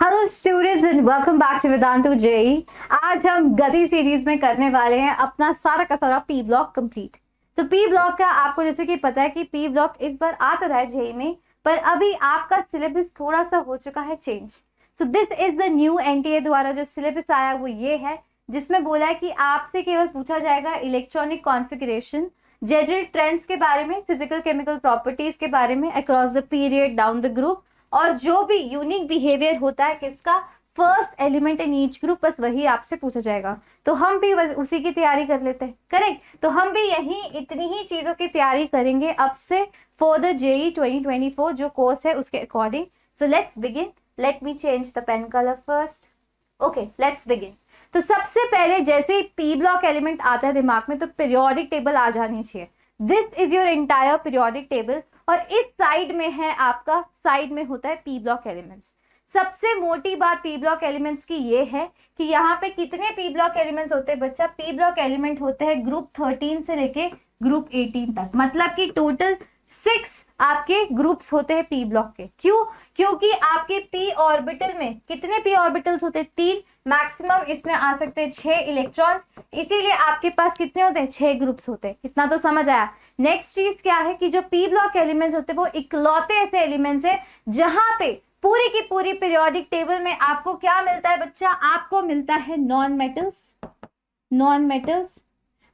Hello students and welcome back to Vedantu JEE. आज हम गति सीरीज में करने वाले हैं अपना सारा का सारा पी ब्लॉक कंप्लीट। तो पी ब्लॉक का आपको जैसे कि पता है कि पी ब्लॉक इस बार आ तो रहा है जेई में, पर अभी आपका सिलेबस थोड़ा सा हो चुका है change. So this is the new NTA द्वारा जो सिलेबस आया वो ये है, जिसमें बोला है कि आपसे केवल पूछा जाएगा इलेक्ट्रॉनिक कॉन्फ़िगरेशन, जनरल ट्रेंड्स के बारे में, फिजिकल केमिकल प्रॉपर्टीज के बारे में across the period down the group, और जो भी यूनिक बिहेवियर होता है किसका, first element in each group, बस वही आपसे पूछा जाएगा। तो हम भी उसी की तैयारी कर लेते हैं, करेक्ट। तो हम भी यही इतनी ही चीजों की तैयारी करेंगे अब से फॉर द जेई 2024 जो कोर्स है उसके according. So let's begin. Let me change the pen colour first. Okay, let's begin. तो सबसे पहले जैसे ही पी ब्लॉक एलिमेंट आता है दिमाग में तो पीरियोडिक टेबल आ जानी चाहिए। This is your entire periodic table, और इस साइड में है आपका, साइड में होता है पी ब्लॉक एलिमेंट्स। सबसे मोटी बात पी ब्लॉक एलिमेंट्स की ये है कि यहाँ पे कितने पी ब्लॉक एलिमेंट्स होते हैं बच्चा? पी ब्लॉक एलिमेंट होते हैं ग्रुप 13 से लेके ग्रुप 18 तक, मतलब कि टोटल 6 आपके ग्रुप्स होते हैं पी ब्लॉक के। क्यों? क्योंकि आपके पी ऑर्बिटल में कितने पी ऑर्बिटल्स होते हैं? 3। मैक्सिमम इसमें आ सकते हैं 6 इलेक्ट्रॉन्स, इसीलिए आपके पास कितने होते हैं? 6 ग्रुप्स होते हैं। इतना तो समझ आया। नेक्स्ट चीज क्या है कि जो पी ब्लॉक एलिमेंट्स होते हैं वो इकलौते ऐसे एलिमेंट्स है जहां पे पूरी की पूरी पीरियोडिक टेबल में आपको क्या मिलता है बच्चा? आपको मिलता है non metals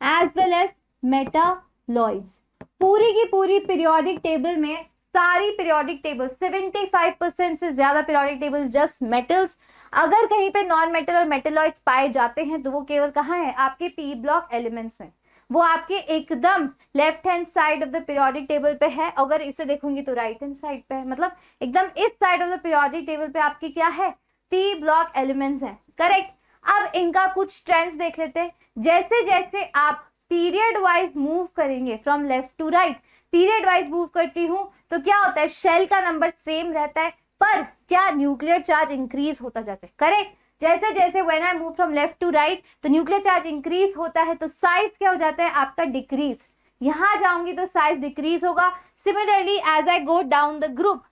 as well as metalloids. पूरी की पूरी पीरियोडिक टेबल में सारी पीरियोडिक टेबल 75% से ज्यादा पीरियोडिक टेबल जस्ट मेटल्स। अगर कहीं पे नॉन मेटल और मेटलॉइड्स पाए जाते हैं तो वो केवल कहाँ है? आपके पी ब्लॉक एलिमेंट्स में। वो आपके एकदम left hand side of the periodic table पे है। अगर इसे देखूंगी तो राइट हैंड साइड पे है, मतलब एकदम इस side of the periodic table पे आपकी क्या है? पी ब्लॉक एलिमेंट्स है, करेक्ट। अब इनका कुछ ट्रेंड्स देख लेते हैं। जैसे जैसे आप पीरियड वाइज मूव करेंगे from left to right, period wise move करती हूँ तो क्या होता है? शेल का नंबर सेम रहता है, पर क्या न्यूक्लियर चार्ज इंक्रीज होता जाता है, करेक्ट। जैसे जैसे when I move from left to right तो न्यूक्लियर चार्ज इंक्रीज होता है तो साइज क्या हो जाता है आपका? डिक्रीज। यहां जाऊंगी तो साइज डिक्रीज होगा। Similarly as I go down the group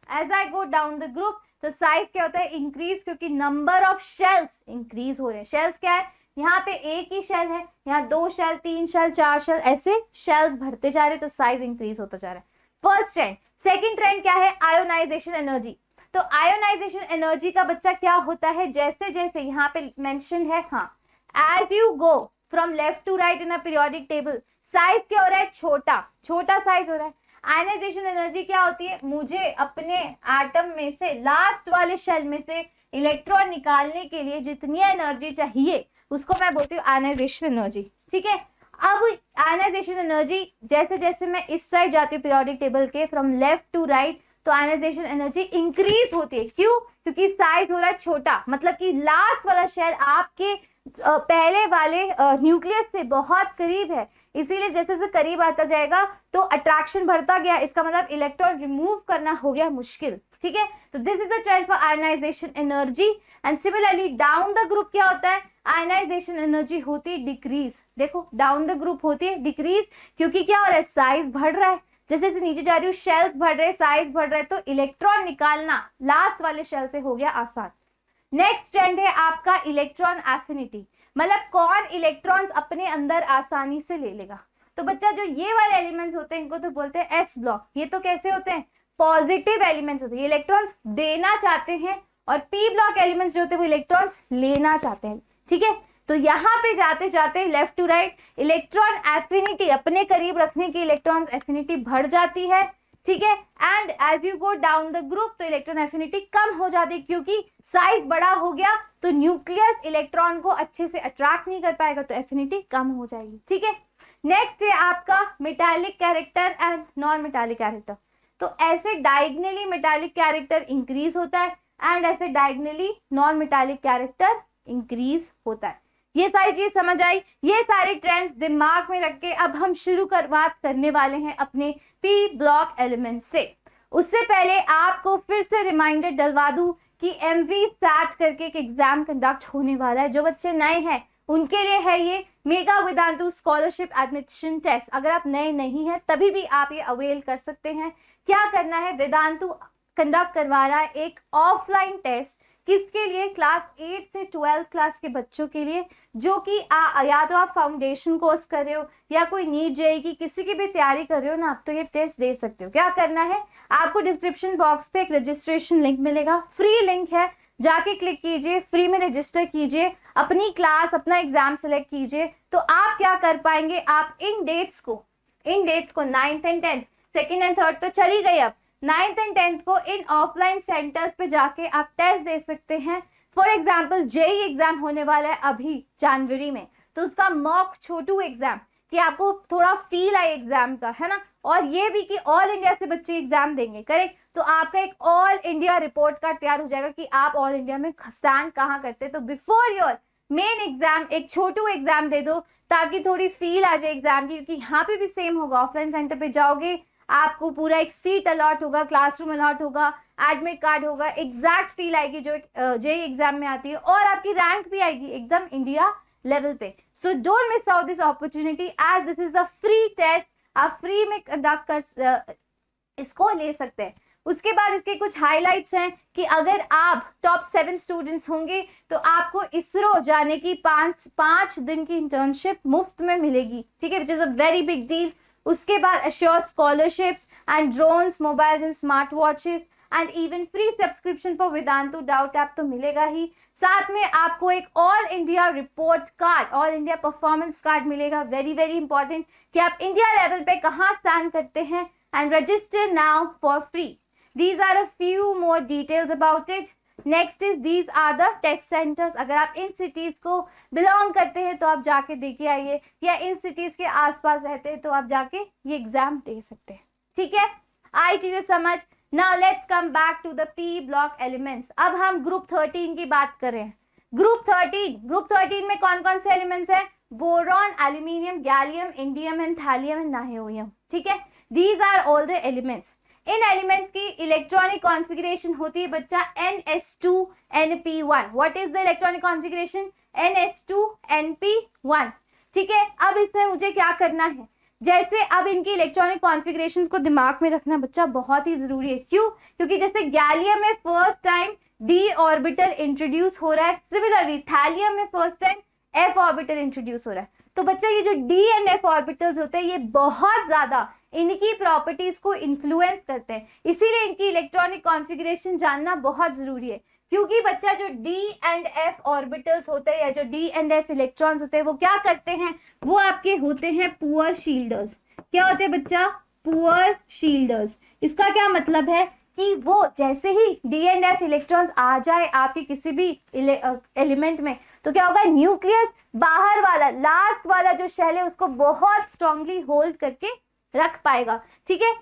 तो साइज क्या होता है? इंक्रीज, क्योंकि नंबर ऑफ शेल्स इंक्रीज हो रहे हैं। शेल्स क्या है? यहाँ पे एक ही शेल है, यहाँ 2 शेल, 3 शेल, 4 शेल, ऐसे शेल्स भरते जा रहे तो साइज इंक्रीज होता जा रहा है। First trend. सेकेंड ट्रेंड क्या है? Ionization energy. तो आयोनाइजेशन एनर्जी का बच्चा क्या होता है? जैसे जैसे यहाँ पे मेंशन है, हाँ, as you go from left to right in a periodic table, size क्या हो रहा है? छोटा साइज हो रहा है। आयोनाइजेशन एनर्जी क्या होती है? मुझे अपने एटम में से, लास्ट वाले शेल में से इलेक्ट्रॉन निकालने के लिए जितनी एनर्जी चाहिए उसको मैं बोलती हूँ आयोनाइजेशन एनर्जी, ठीक है। अब आयोनाइजेशन एनर्जी जैसे जैसे मैं इस साइड जाती हूँ पीरियोडिक टेबल के फ्रॉम लेफ्ट टू राइट तो आयोनाइजेशन एनर्जी इंक्रीज होती है। क्यों? क्योंकि साइज हो रहा है छोटा, मतलब कि लास्ट वाला शेल आपके पहले वाले न्यूक्लियस से बहुत करीब है, इसीलिए जैसे जैसे करीब आता जाएगा तो अट्रैक्शन बढ़ता गया। इसका मतलब इलेक्ट्रॉन रिमूव करना हो गया मुश्किल, ठीक है। तो this is the trend for ionization energy. And similarly down the group क्या होता है? आयोनाइजेशन एनर्जी होती है डिक्रीज। देखो डाउन द ग्रुप होती है डिक्रीज, क्योंकि क्या हो रहा है? साइज बढ़ रहा है। जैसे जैसे नीचे जा रही हूँ शेल्स बढ़ रहे, साइज बढ़ रहा है, तो इलेक्ट्रॉन निकालना लास्ट वाले शेल से हो गया आसान। नेक्स्ट ट्रेंड है आपका इलेक्ट्रॉन एफिनिटी, मतलब कौन इलेक्ट्रॉन्स अपने अंदर आसानी से ले लेगा। तो बच्चा जो ये वाले एलिमेंट्स होते हैं इनको तो बोलते हैं एस ब्लॉक। ये तो कैसे होते हैं? पॉजिटिव एलिमेंट्स होते हैं, ये इलेक्ट्रॉन्स देना चाहते हैं, और पी ब्लॉक एलिमेंट्स जो होते हैं वो इलेक्ट्रॉन्स लेना चाहते हैं, ठीक है। तो यहाँ पे जाते जाते left to right electron affinity, अपने करीब रखने की इलेक्ट्रॉन एफिनिटी बढ़ जाती है, ठीक है। And as you go down the group तो इलेक्ट्रॉन एफिनिटी कम हो जाती है, क्योंकि साइज बड़ा हो गया तो न्यूक्लियस इलेक्ट्रॉन को अच्छे से अट्रैक्ट नहीं कर पाएगा तो एफिनिटी कम हो जाएगी, ठीक है। नेक्स्ट है आपका metallic character and non metallic character. तो ऐसे डायगनली मेटालिक कैरेक्टर इंक्रीज होता है एंड ऐसे diagonally non metallic character increase होता है। ये सारी चीज समझ आई। ये सारे ट्रेंड्स दिमाग में रख के अब हम बात करने वाले हैं अपने पी ब्लॉक एलिमेंट से। उससे पहले आपको फिर से रिमाइंडर डलवा दूं कि एमवी सैट करके एक एग्जाम कंडक्ट होने वाला है। जो बच्चे नए हैं उनके लिए है ये mega Vedantu scholarship admission test. अगर आप नए नहीं हैं तभी भी आप ये अवेल कर सकते हैं। क्या करना है? वेदांतु कंडक्ट करवा रहा है एक ऑफलाइन टेस्ट किसके लिए? क्लास 8 से 12 क्लास के बच्चों के लिए, जो कि या तो आप फाउंडेशन कोर्स कर रहे हो या कोई नीट जेईई की किसी की भी तैयारी कर रहे हो ना, आप तो ये टेस्ट दे सकते हो। क्या करना है, आपको डिस्क्रिप्शन बॉक्स पे एक रजिस्ट्रेशन लिंक मिलेगा, फ्री लिंक है, जाके क्लिक कीजिए, फ्री में रजिस्टर कीजिए, अपनी क्लास अपना एग्जाम सेलेक्ट कीजिए। तो आप क्या कर पाएंगे, आप इन डेट्स को 9th and 10th, 2nd and 3rd तो चली गई, अब 9th एंड 10th को इन ऑफलाइन सेंटर्स पे जाके आप टेस्ट दे सकते हैं। फॉर एग्जाम्पल जेईई एग्जाम होने वाला है अभी जनवरी में, तो उसका मॉक छोटू एग्जाम, कि आपको थोड़ा फील आए एग्जाम का, है ना, और ये भी कि ऑल इंडिया से बच्चे एग्जाम देंगे, करेक्ट। तो आपका एक ऑल इंडिया रिपोर्ट कार्ड तैयार हो जाएगा कि आप ऑल इंडिया में स्टैंड कहाँ करते हैं। तो बिफोर योर मेन एग्जाम एक छोटू एग्जाम दे दो, ताकि थोड़ी फील आ जाए एग्जाम की, क्योंकि यहाँ पे भी सेम होगा, ऑफलाइन सेंटर पे जाओगे, आपको पूरा एक सीट अलॉट होगा, क्लासरूम अलॉट होगा, एडमिट कार्ड होगा, एग्जैक्ट फील आएगी जो जेईई एग्जाम में आती है, और आपकी रैंक भी आएगी एकदम इंडिया लेवल पे। So don't miss out this opportunity, as this is a free test, आप फ्री में कंडक्ट कर इसको ले सकते हैं। उसके बाद इसके कुछ हाइलाइट्स हैं कि अगर आप टॉप 7 स्टूडेंट्स होंगे तो आपको इसरो जाने की 5 दिन की इंटर्नशिप मुफ्त में मिलेगी, ठीक है, which is a very big deal. उसके बाद assured scholarships and drones, mobile and smart watches and even free subscription for Vedantu doubt app तो मिलेगा ही। साथ में आपको एक all India report card, all India performance card मिलेगा, वेरी वेरी इंपॉर्टेंट, कि आप इंडिया लेवल पे कहाँ स्टैंड करते हैं। And register now for free. These are a few more details about it. Next is these are the test centers. अगर आप इन cities को belong करते हैं तो आप जाके देखे आइए, या इन cities के आसपास रहते हैं तो आप जाके ये एग्जाम दे सकते हैं, ठीक है। आई चीजें समझ। Now let's come back to the P block elements. अब हम ग्रुप 13 की बात करें। ग्रुप 13 में कौन कौन से एलिमेंट्स हैं? Boron, aluminium, gallium, indium and thallium and nihonium, ठीक है। These are all the elements. इन एलिमेंट्स की इलेक्ट्रॉनिक कॉन्फ़िगरेशन होती है बच्चा NS2Np1। What is the electronic configuration? NS2Np1, ठीक है। अब इसमें मुझे क्या करना है, जैसे अब इनकी इलेक्ट्रॉनिक कॉन्फ़िगरेशंस को दिमाग में रखना बच्चा बहुत ही जरूरी है। क्यों? क्योंकि जैसे गैलियम में first time d orbital introduce हो रहा है, सिमिलरली थैलियम में first time f orbital introduce हो रहा है। तो बच्चा ये जो d एंड f ऑर्बिटल्स होते हैं ये बहुत ज्यादा इनकी प्रॉपर्टीज को इन्फ्लुएंस करते हैं, इसीलिए इनकी इलेक्ट्रॉनिक कॉन्फ़िगरेशन जानना बहुत जरूरी है। क्योंकि बच्चा जो d एंड f ऑर्बिटल्स होते हैं या जो d एंड f इलेक्ट्रॉन्स होते हैं वो क्या करते हैं, वो आपके होते हैं पुअर शील्डर्स। क्या होते हैं बच्चा? पुअर शील्डर्स। इसका क्या मतलब है कि वो जैसे ही d एंड f इलेक्ट्रॉन्स आ जाए आपके किसी भी एलिमेंट में, तो क्या होगा, न्यूक्लियस बाहर वाला लास्ट वाला जो शेल है उसको बहुत स्ट्रांगली होल्ड करके रख पाएगा, ठीक है।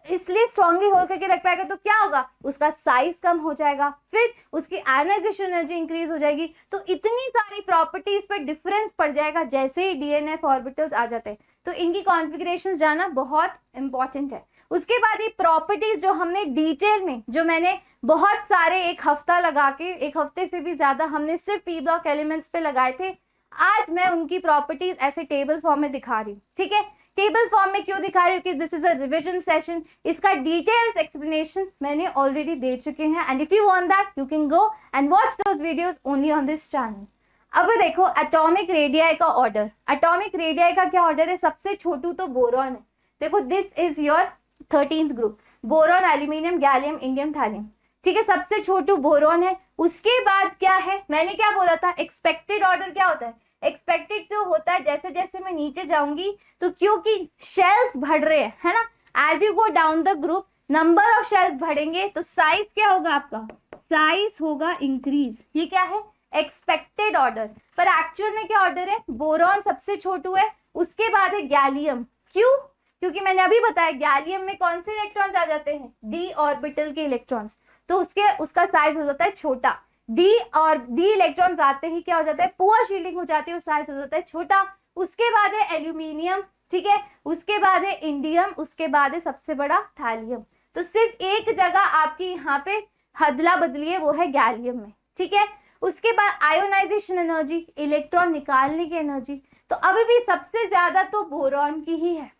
इसलिए स्ट्रांगली होल्ड करके रख पाएगा तो क्या होगा, उसका साइज कम हो जाएगा, फिर उसकी आयनाइजेशन एनर्जी इंक्रीज हो जाएगी। तो इतनी सारी प्रॉपर्टीज पर डिफरेंस पड़ जाएगा जैसे ही डीएनएफ ऑर्बिटल्स आ जाते हैं। तो इनकी कॉन्फ़िगरेशंस जानना बहुत इंपॉर्टेंट है। उसके बाद ये प्रॉपर्टीज जो हमने डिटेल में, जो मैंने बहुत सारे एक हफ्ता लगा के, एक हफ्ते से भी ज्यादा हमने सिर्फ पी ब्लॉक एलिमेंट्स पे लगाए थे, आज मैं उनकी प्रॉपर्टीज ऐसे टेबल फॉर्म में दिखा रही हूँ, ठीक है। टेबल फॉर्म में क्यों दिखा रही हूँ कि this is a revision session, इसका डिटेल्स एक्सप्लेनेशन मैंने ऑलरेडी दे चुके हैं, and if you want that you can go and watch those videos only on this channel. अब देखो एटॉमिक रेडियाई का ऑर्डर, एटॉमिक रेडियाई का क्या ऑर्डर है, सबसे छोटू तो बोरॉन है। देखो this is your 13th group, boron, aluminium, gallium, indium, thallium, ठीक है। सबसे छोटू बोरॉन है। उसके बाद क्या है, मैंने क्या बोला था, एक्सपेक्टेड ऑर्डर क्या होता है, एक्सपेक्टेड तो होता है जैसे जैसे मैं नीचे जाऊंगी तो क्योंकि शेल्स बढ़ रहे हैं, है ना, as you go down the group number of shells बढ़ेंगे तो साइज क्या होगा, आपका साइज होगा इंक्रीज। ये क्या है, एक्सपेक्टेड ऑर्डर। पर एक्चुअल में क्या ऑर्डर है, बोरॉन सबसे छोटू है, उसके बाद है गैलियम। क्यों? क्योंकि मैंने अभी बताया गैलियम में कौन से इलेक्ट्रॉन्स आ जाते हैं, डी ऑर्बिटल के इलेक्ट्रॉन्स, तो उसका साइज हो जाता है छोटा। डी और डी इलेक्ट्रॉन्स आते ही क्या हो जाता है, पुअर शील्डिंग हो जाती है, साइज हो जाता है छोटा। उसके बाद है एल्यूमिनियम, ठीक है, उसके बाद है इंडियम, उसके बाद है सबसे बड़ा थैलियम। तो सिर्फ एक जगह आपकी यहाँ पे हदला बदली है, वो है गैलियम में, ठीक है। उसके बाद आयोनाइजेशन एनर्जी, इलेक्ट्रॉन निकालने की एनर्जी, तो अभी भी सबसे ज्यादा तो बोरॉन की ही है,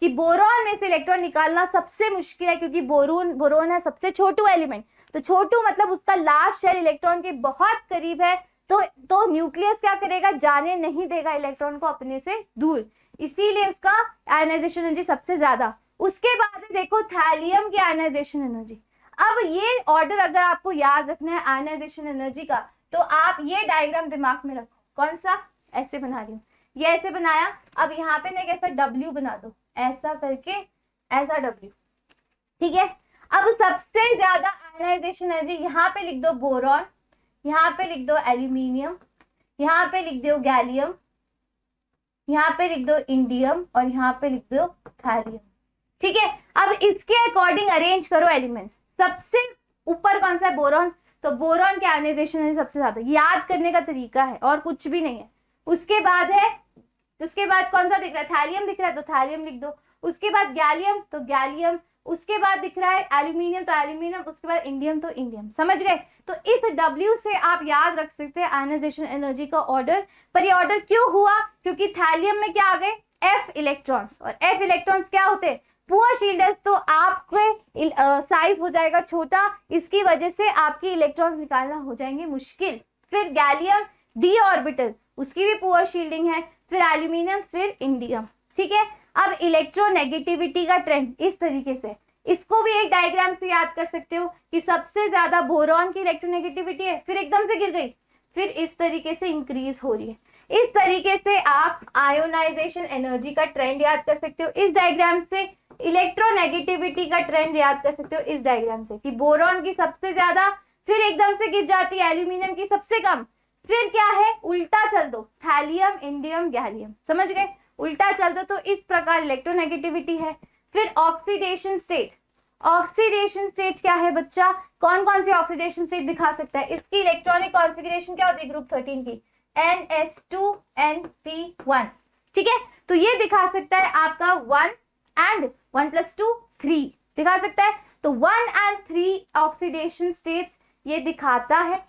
कि बोरॉन में से इलेक्ट्रॉन निकालना सबसे मुश्किल है, क्योंकि बोरोन है सबसे छोटू एलिमेंट, तो छोटू मतलब उसका लास्ट शेल इलेक्ट्रॉन के बहुत करीब है, तो न्यूक्लियस क्या करेगा, जाने नहीं देगा इलेक्ट्रॉन को अपने से दूर, इसीलिए उसका आयनाइजेशन एनर्जी सबसे ज्यादा। उसके बाद देखो थैलियम की आयनाइजेशन एनर्जी। अब ये ऑर्डर अगर आपको याद रखना है आयनाइजेशन एनर्जी का, तो आप ये डायग्राम दिमाग में रखो। कौन सा, ऐसे बना रही हूँ, ये ऐसे बनाया। अब यहाँ पे ना एक ऐसा डब्ल्यू बना दो, ऐसा करके ऐसा डब्ल्यू, ठीक है। अब सबसे ज्यादा आयनाइजेशन एनर्जी यहाँ पे लिख दो बोरॉन, यहाँ पे लिख दो एल्यूमिनियम, यहाँ पे लिख दो गैलियम, यहाँ पे लिख दो इंडियम और यहाँ पे लिख दो थैलियम, ठीक है। अब इसके अकॉर्डिंग अरेंज करो एलिमेंट्स। सबसे ऊपर कौन सा है, बोरॉन, तो बोरॉन के आयनाइजेशन एनर्जी सबसे ज्यादा, याद करने का तरीका है और कुछ भी नहीं है। उसके बाद है, उसके बाद कौन सा दिख रहा है, थैलियम दिख रहा है तो थैलियम लिख दो। उसके बाद गैलियम तो गैलियम, उसके बाद दिख रहा है एल्यूमिनियम तो एल्यूमिनियम, उसके बाद इंडियम तो इंडियम, समझ गए। तो इस W से आप याद रख सकते हैं आयनाइजेशन एनर्जी का ऑर्डर। पर ये ऑर्डर क्यों हुआ, क्योंकि थैलियम में क्या आ गए, F इलेक्ट्रॉन्स, और F इलेक्ट्रॉन्स क्या होते हैं, पुअर शील्डर्स, तो आपके साइज हो जाएगा छोटा, इसकी वजह से आपकी इलेक्ट्रॉन्स निकालना हो जाएंगे मुश्किल। फिर गैलियम D ऑर्बिटल, उसकी भी पुअर शील्डिंग है, फिर एल्यूमिनियम, फिर इंडियम, ठीक है। अब इलेक्ट्रोनेगेटिविटी का ट्रेंड इस तरीके से, इसको भी एक डायग्राम से याद कर सकते हो कि सबसे ज्यादा बोरॉन की इलेक्ट्रोनेगेटिविटी है, फिर एकदम से गिर गई, फिर इस तरीके से इंक्रीज हो रही है। इस तरीके से आप आयोनाइजेशन एनर्जी का ट्रेंड याद कर सकते हो इस डायग्राम से, इलेक्ट्रोनेगेटिविटी का ट्रेंड याद कर सकते हो इस डायग्राम से, कि बोरॉन की सबसे ज्यादा, फिर एकदम से गिर जाती है, एल्यूमिनियम की सबसे कम, फिर क्या है, उल्टा चल दो, थैलियम इंडियम गैलियम, समझ गए, उल्टा चल दो तो इस प्रकार इलेक्ट्रोनेगेटिविटी है। फिर ऑक्सीडेशन स्टेट, ऑक्सीडेशन स्टेट क्या है बच्चा, कौन कौन सी ऑक्सीडेशन स्टेट दिखा सकता है, इसकी इलेक्ट्रॉनिक कॉन्फ़िगरेशन क्या होती है ग्रुप 13 की, NS2NP1, ठीक है। तो ये दिखा सकता है आपका 1 and 1 + 2 3 दिखा सकता है, तो 1 and 3 ऑक्सीडेशन स्टेट्स ये दिखाता है।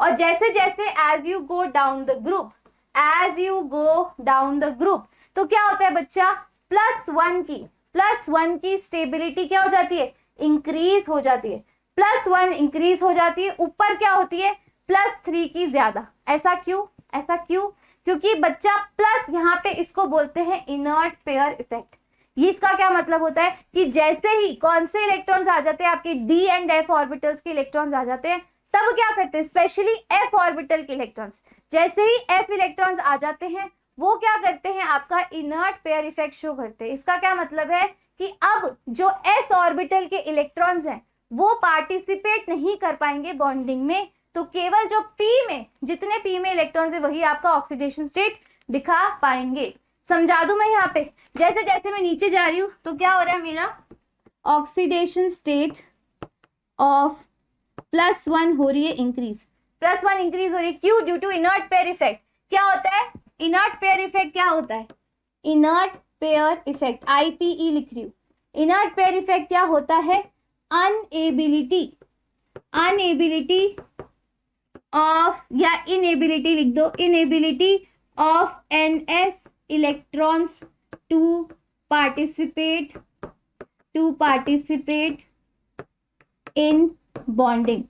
और जैसे जैसे as you go down the group, as you go down the group, तो क्या होता है बच्चा, +1 की स्टेबिलिटी क्या हो जाती है, इंक्रीज हो जाती है, +1 इंक्रीज हो जाती है, ऊपर क्या होती है, +3 की ज्यादा। ऐसा क्यों, ऐसा क्यों, क्योंकि बच्चा प्लस यहाँ पे इसको बोलते हैं इनर्ट पेयर इफेक्ट। ये इसका क्या मतलब होता है कि जैसे ही कौन से इलेक्ट्रॉन्स आ जाते हैं, आपके D and F ऑर्बिटल्स के इलेक्ट्रॉन्स आ जाते हैं, तब क्या करते हैं, स्पेशली F ऑर्बिटल के इलेक्ट्रॉन्स, जैसे ही F इलेक्ट्रॉन्स आ जाते हैं वो क्या करते हैं, आपका इनर्ट पेयर इफेक्ट शो करते हैं। इसका क्या मतलब है कि अब जो S ऑर्बिटल के इलेक्ट्रॉन्स हैं वो पार्टिसिपेट नहीं कर पाएंगे बॉन्डिंग में, तो केवल जो P में, जितने P में इलेक्ट्रॉन्स है वही आपका ऑक्सीडेशन स्टेट दिखा पाएंगे। समझा दूं मैं यहाँ पे, जैसे जैसे मैं नीचे जा रही हूँ तो क्या हो रहा है, मेरा ऑक्सीडेशन स्टेट ऑफ +1 हो रही है इंक्रीज, +1 इंक्रीज हो रही है, क्यों, due to inert pair effect. क्या होता है इनर्ट पेयर इफेक्ट, क्या होता है इनर्ट पेयर इफेक्ट, IPE लिख रही हूँ। इनर्ट पेयर इफेक्ट क्या होता है, अनएबिलिटी ऑफ, या इनएबिलिटी लिख दो, inability of NS electrons to participate in bonding,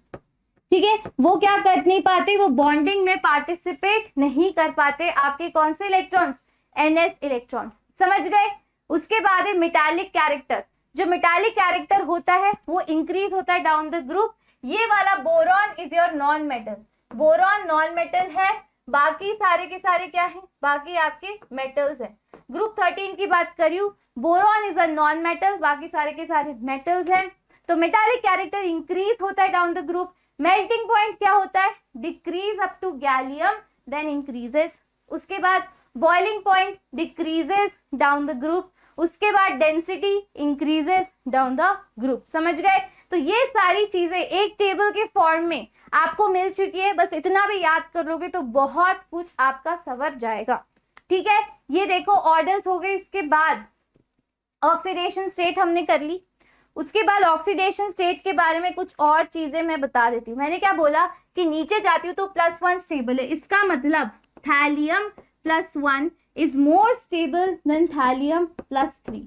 ठीक है। वो क्या कर नहीं पाते, वो बॉन्डिंग में पार्टिसिपेट नहीं कर पाते, आपके कौन से इलेक्ट्रॉन्स, NS इलेक्ट्रॉन्स, समझ गए। उसके बाद है मेटालिक कैरेक्टर, जो मेटालिक कैरेक्टर होता है वो इंक्रीज होता है डाउन द ग्रुप। ये वाला boron is your non metal, boron non metal है, बाकी सारे के सारे क्या है, बाकी आपके मेटल्स हैं। ग्रुप 13 की बात करूं, boron is a non metal, बाकी सारे के सारे मेटल्स हैं। तो मेटालिक कैरेक्टर इंक्रीज होता है down the group. Melting point क्या होता है, decrease up to gallium then increases. उसके बाद boiling point decreases down the group. उसके बाद density increases down the group, समझ गए। तो ये सारी चीजें एक टेबल के फॉर्म में आपको मिल चुकी है, बस इतना भी याद कर लोगे तो बहुत कुछ आपका सवर जाएगा, ठीक है। ये देखो ऑर्डर्स हो गए, इसके बाद ऑक्सीडेशन स्टेट हमने कर ली। उसके बाद ऑक्सीडेशन स्टेट के बारे में कुछ और चीजें मैं बता देती हूँ। मैंने क्या बोला कि नीचे जाती हूँ तो +1 स्टेबल है, इसका मतलब thallium +1 is more stable then thallium +3।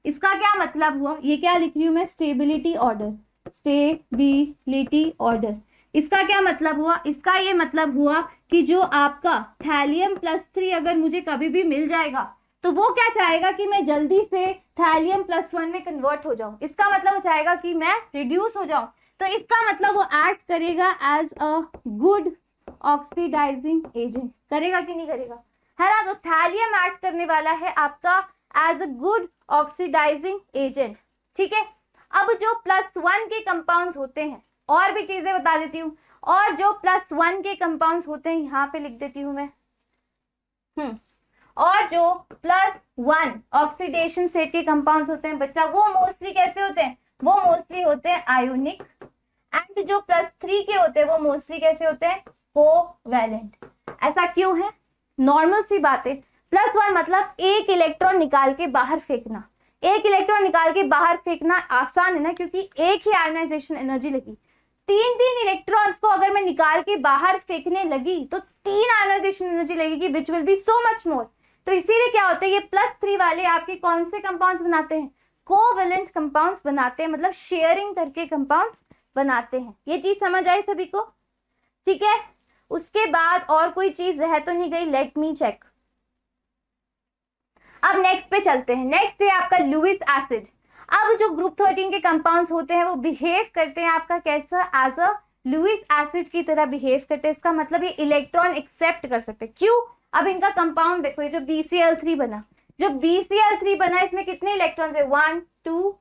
इसका क्या मतलब हुआ, ये क्या लिख रही हूँ मैं, स्टेबिलिटी ऑर्डर। Stability order. इसका क्या मतलब हुआ? इसका ये मतलब हुआ कि जो आपका थैलियम+3 अगर मुझे कभी भी मिल जाएगा तो वो क्या चाहेगा कि मैं जल्दी से थैलियम+1 में कन्वर्ट हो जाऊं। इसका मतलब वो चाहेगा कि मैं रिड्यूस हो जाऊं। तो इसका मतलब वो एक्ट करेगा as a good oxidizing agent. करेगा कि नहीं करेगा? है ना? तो थैलियम एक्ट करने वाला है आपका as a good oxidizing agent. ठीक है, अब जो +1 के कंपाउंड्स होते हैं, और भी चीजें बता देती हूँ, और जो +1 के कंपाउंड्स होते हैं यहाँ पे लिख देती हूँ मैं। और जो +1 ऑक्सीडेशन स्टेट के कंपाउंड्स होते हैं बच्चा, वो मोस्टली कैसे होते हैं? वो मोस्टली होते हैं आयोनिक। एंड जो +3 के होते हैं वो मोस्टली कैसे होते हैं? कोवैलेंट। ऐसा क्यों है? नॉर्मल सी बात है। +1 मतलब एक इलेक्ट्रॉन निकाल के बाहर फेंकना। एक इलेक्ट्रॉन निकाल के बाहर फेंकना आसान है ना, क्योंकि एक ही आयोनाइजेशन एनर्जी लगी। 3 इलेक्ट्रॉन्स को अगर मैं निकाल के बाहर फेंकने लगी तो 3 आयोनाइजेशन एनर्जी लगेगी, which will be so much more. तो इसीलिए क्या होता है, ये +3 वाले आपके कौन से कंपाउंड्स बनाते हैं? कोवैलेंट कंपाउंड्स बनाते हैं, मतलब शेयरिंग करके कंपाउंड्स बनाते हैं। ये चीज समझ आई सभी को? ठीक है, उसके बाद और कोई चीज रह तो नहीं गई? Let me check. अब नेक्स्ट पे चलते हैं। नेक्स्ट है आपका लुईस एसिड। अब जो ग्रुप 13 के कंपाउंड्स होते हैं वो बिहेव करते हैं आपका कैसा? एज अ लुईस एसिड की तरह बिहेव करते हैं। इसका मतलब ये इलेक्ट्रॉन एक्सेप्ट कर सकते हैं। क्यों? अब इनका कंपाउंड देखो, ये जो BCl3 बना, जो BCl3 बना इसमें कितने इलेक्ट्रॉन्स है? 1 2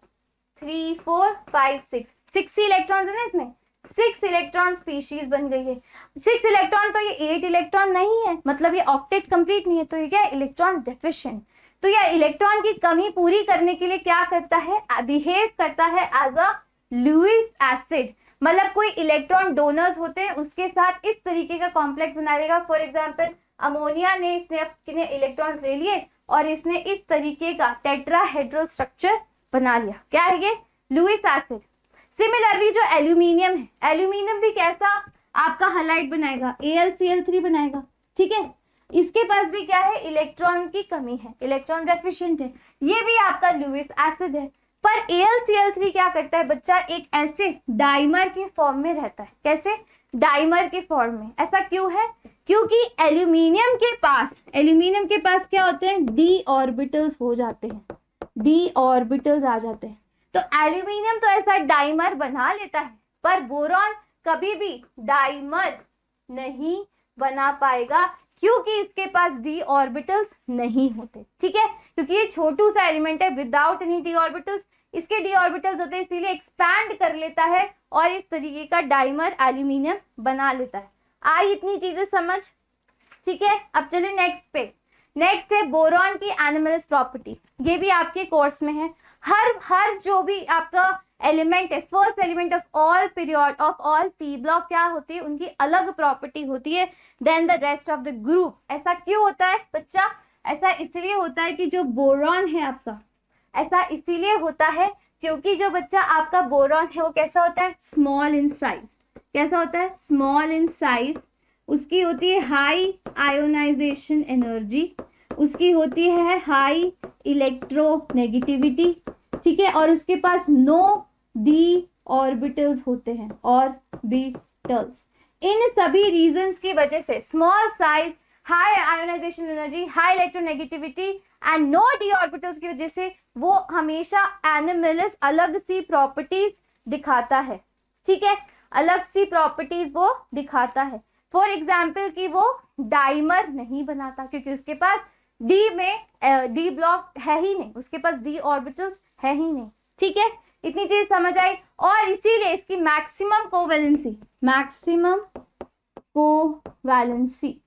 3 4 5 6 6 इलेक्ट्रॉन्स है ना इसमें। 6 इलेक्ट्रॉन स्पीशीज बन गई है। 6 इलेक्ट्रॉन तो ये 8 इलेक्ट्रॉन नहीं है, मतलब ये ऑक्टेट कंप्लीट नहीं है, तो ये क्या है? Electron deficient. तो यह इलेक्ट्रॉन की कमी पूरी करने के लिए क्या करता है? बिहेव करता है एज अ लुईस एसिड। मतलब कोई इलेक्ट्रॉन डोनर्स होते हैं उसके साथ इस तरीके का कॉम्प्लेक्स बना लेगा। फॉर एग्जांपल अमोनिया ने, इसने अपने इलेक्ट्रॉन्स ले लिए और इसने इस तरीके का टेट्राहेड्रल स्ट्रक्चर बना लिया। क्या है ये? Lewis acid. सिमिलरली जो एल्यूमिनियम है, एल्यूमिनियम भी कैसा आपका हैलाइड बनाएगा? AlCl3 बनाएगा। ठीक है, इसके पास भी क्या है? इलेक्ट्रॉन की कमी है, इलेक्ट्रॉन डेफिशिएंट है। ये भी आपका लुईस एसिड है। पर AlCl3 क्या करता है बच्चा? एक ऐसे डाइमर के फॉर्म में रहता है। कैसे? डाइमर के फॉर्म में। ऐसा क्यों है? क्योंकि एल्यूमिनियम के पास क्या होते हैं? d ऑर्बिटल्स हो जाते हैं, d ऑर्बिटल्स आ जाते हैं। तो एल्यूमिनियम तो ऐसा डाइमर बना लेता है, पर बोरॉन कभी भी डाइमर नहीं बना पाएगा, क्योंकि इसके पास d ऑर्बिटल्स नहीं होते। ठीक है, क्योंकि ये छोटू सा एलिमेंट है विदाउट एनी d ऑर्बिटल्स। इसके d ऑर्बिटल्स होते हैं, इसीलिए एक्सपैंड कर लेता है और इस तरीके का डाइमर एल्यूमिनियम बना लेता है। आई इतनी चीजें समझ? ठीक है, अब चलिए नेक्स्ट पे। नेक्स्ट है बोरॉन की एनोमलस प्रॉपर्टी। ये भी आपके कोर्स में है। हर जो भी आपका एलिमेंट है, first element of all period of all p block क्या होती है? उनकी अलग प्रॉपर्टी होती है then the rest of the group. ऐसा क्यों होता है बच्चा? ऐसा इसलिए होता है कि जो बोरॉन है आपका, ऐसा इसीलिए होता है क्योंकि जो बच्चा आपका बोरॉन है वो कैसा होता है? Small in size. कैसा होता है? Small in size. उसकी होती है हाई आयोनाइजेशन एनर्जी, उसकी होती है हाई इलेक्ट्रोनेगेटिविटी। ठीक है, और उसके पास नो d ऑर्बिटल्स होते हैं, ऑर्बिटल्स। इन सभी रीजंस की वजह से small size, high ionization energy, high electronegativity and no d orbitals की वजह से वो हमेशा एनोमलस अलग सी प्रॉपर्टीज दिखाता है। ठीक है, अलग सी प्रॉपर्टीज वो दिखाता है। फॉर एग्जाम्पल कि वो डाइमर नहीं बनाता क्योंकि उसके पास d में d ब्लॉक है ही नहीं, उसके पास d ऑर्बिटल्स है ही नहीं। ठीक है, इतनी चीज समझ आई। और इसीलिए इसकी मैक्सिमम कोवैलेंसी,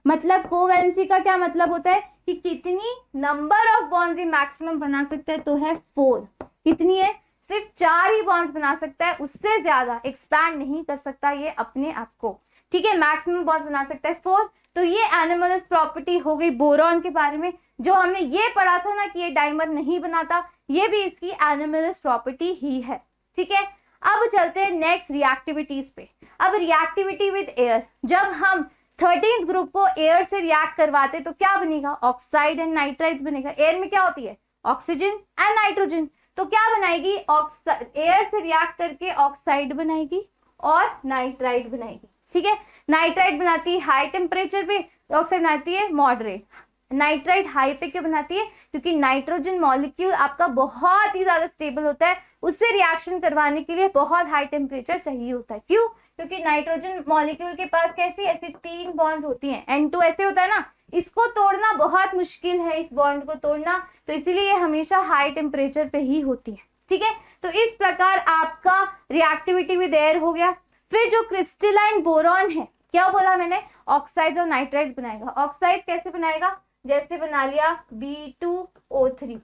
मतलब कोवैलेंसी का क्या मतलब होता है कि कितनी नंबर ऑफ बॉन्ड्स ये मैक्सिमम बना सकता है? तो है 4। कितनी है? सिर्फ 4 ही बॉन्ड्स बना सकता है, उससे ज्यादा एक्सपैंड नहीं कर सकता ये अपने आप को। ठीक है, मैक्सिमम बॉन्ड्स बना सकता है 4। तो ये एनोमलस प्रॉपर्टी हो गई बोरॉन के बारे में। जो हमने ये पढ़ा था ना कि ये डाइमर नहीं बनाता, ये भी इसकी एनोमलस प्रॉपर्टी ही है। ठीक है, अब चलते हैं नेक्स्ट रिएक्टिविटीज पे। अब रिएक्टिविटी विद एयर, जब हम 13th ग्रुप को एयर से रिएक्ट करवाते तो क्या बनेगा? ऑक्साइड एंड नाइट्राइड्स बनेगा। एयर में क्या होती है? Oxygen and nitrogen. तो क्या बनाएगी, एयर से रिएक्ट करके ऑक्साइड बनाएगी और नाइट्राइड बनाएगी। ठीक है, नाइट्राइड बनाती है हाई टेम्परेचर पे, ऑक्साइड बनाती है मॉडरेट। नाइट्राइड हाई पे क्यों बनाती है, क्योंकि नाइट्रोजन मॉलिक्यूल आपका बहुत ही ज्यादा स्टेबल होता है, उससे रिएक्शन करवाने के लिए बहुत हाई टेम्परेचर चाहिए होता है। क्यों, क्योंकि नाइट्रोजन मॉलिक्यूल के पास कैसी ऐसी 3 बॉन्ड्स होती हैं, N2 ऐसे होता है ना, इसको तोड़ना बहुत मुश्किल है, इस बॉन्ड को तोड़ना, तो इसीलिए हमेशा हाई टेम्परेचर पे ही होती है। ठीक है, तो इस प्रकार आपका रिएक्टिविटी विद एयर हो गया। फिर जो क्रिस्टलाइन बोरॉन है, क्या बोला मैंने, ऑक्साइड्स और नाइट्राइड्स बनाएगा। ऑक्साइड कैसे बनाएगा, जैसे बना लिया B2O3,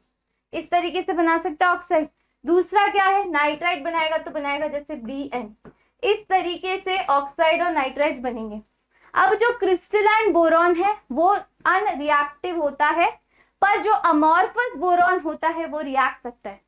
इस तरीके से बना सकता है ऑक्साइड। दूसरा क्या है, नाइट्राइड बनाएगा तो बनाएगा जैसे BN, इस तरीके से ऑक्साइड और नाइट्राइड्स बनेंगे। अब जो क्रिस्टलाइन बोरॉन है वो अनरिएक्टिव होता है, पर जो अमॉर्फस बोरॉन होता है वो रिएक्ट करता है।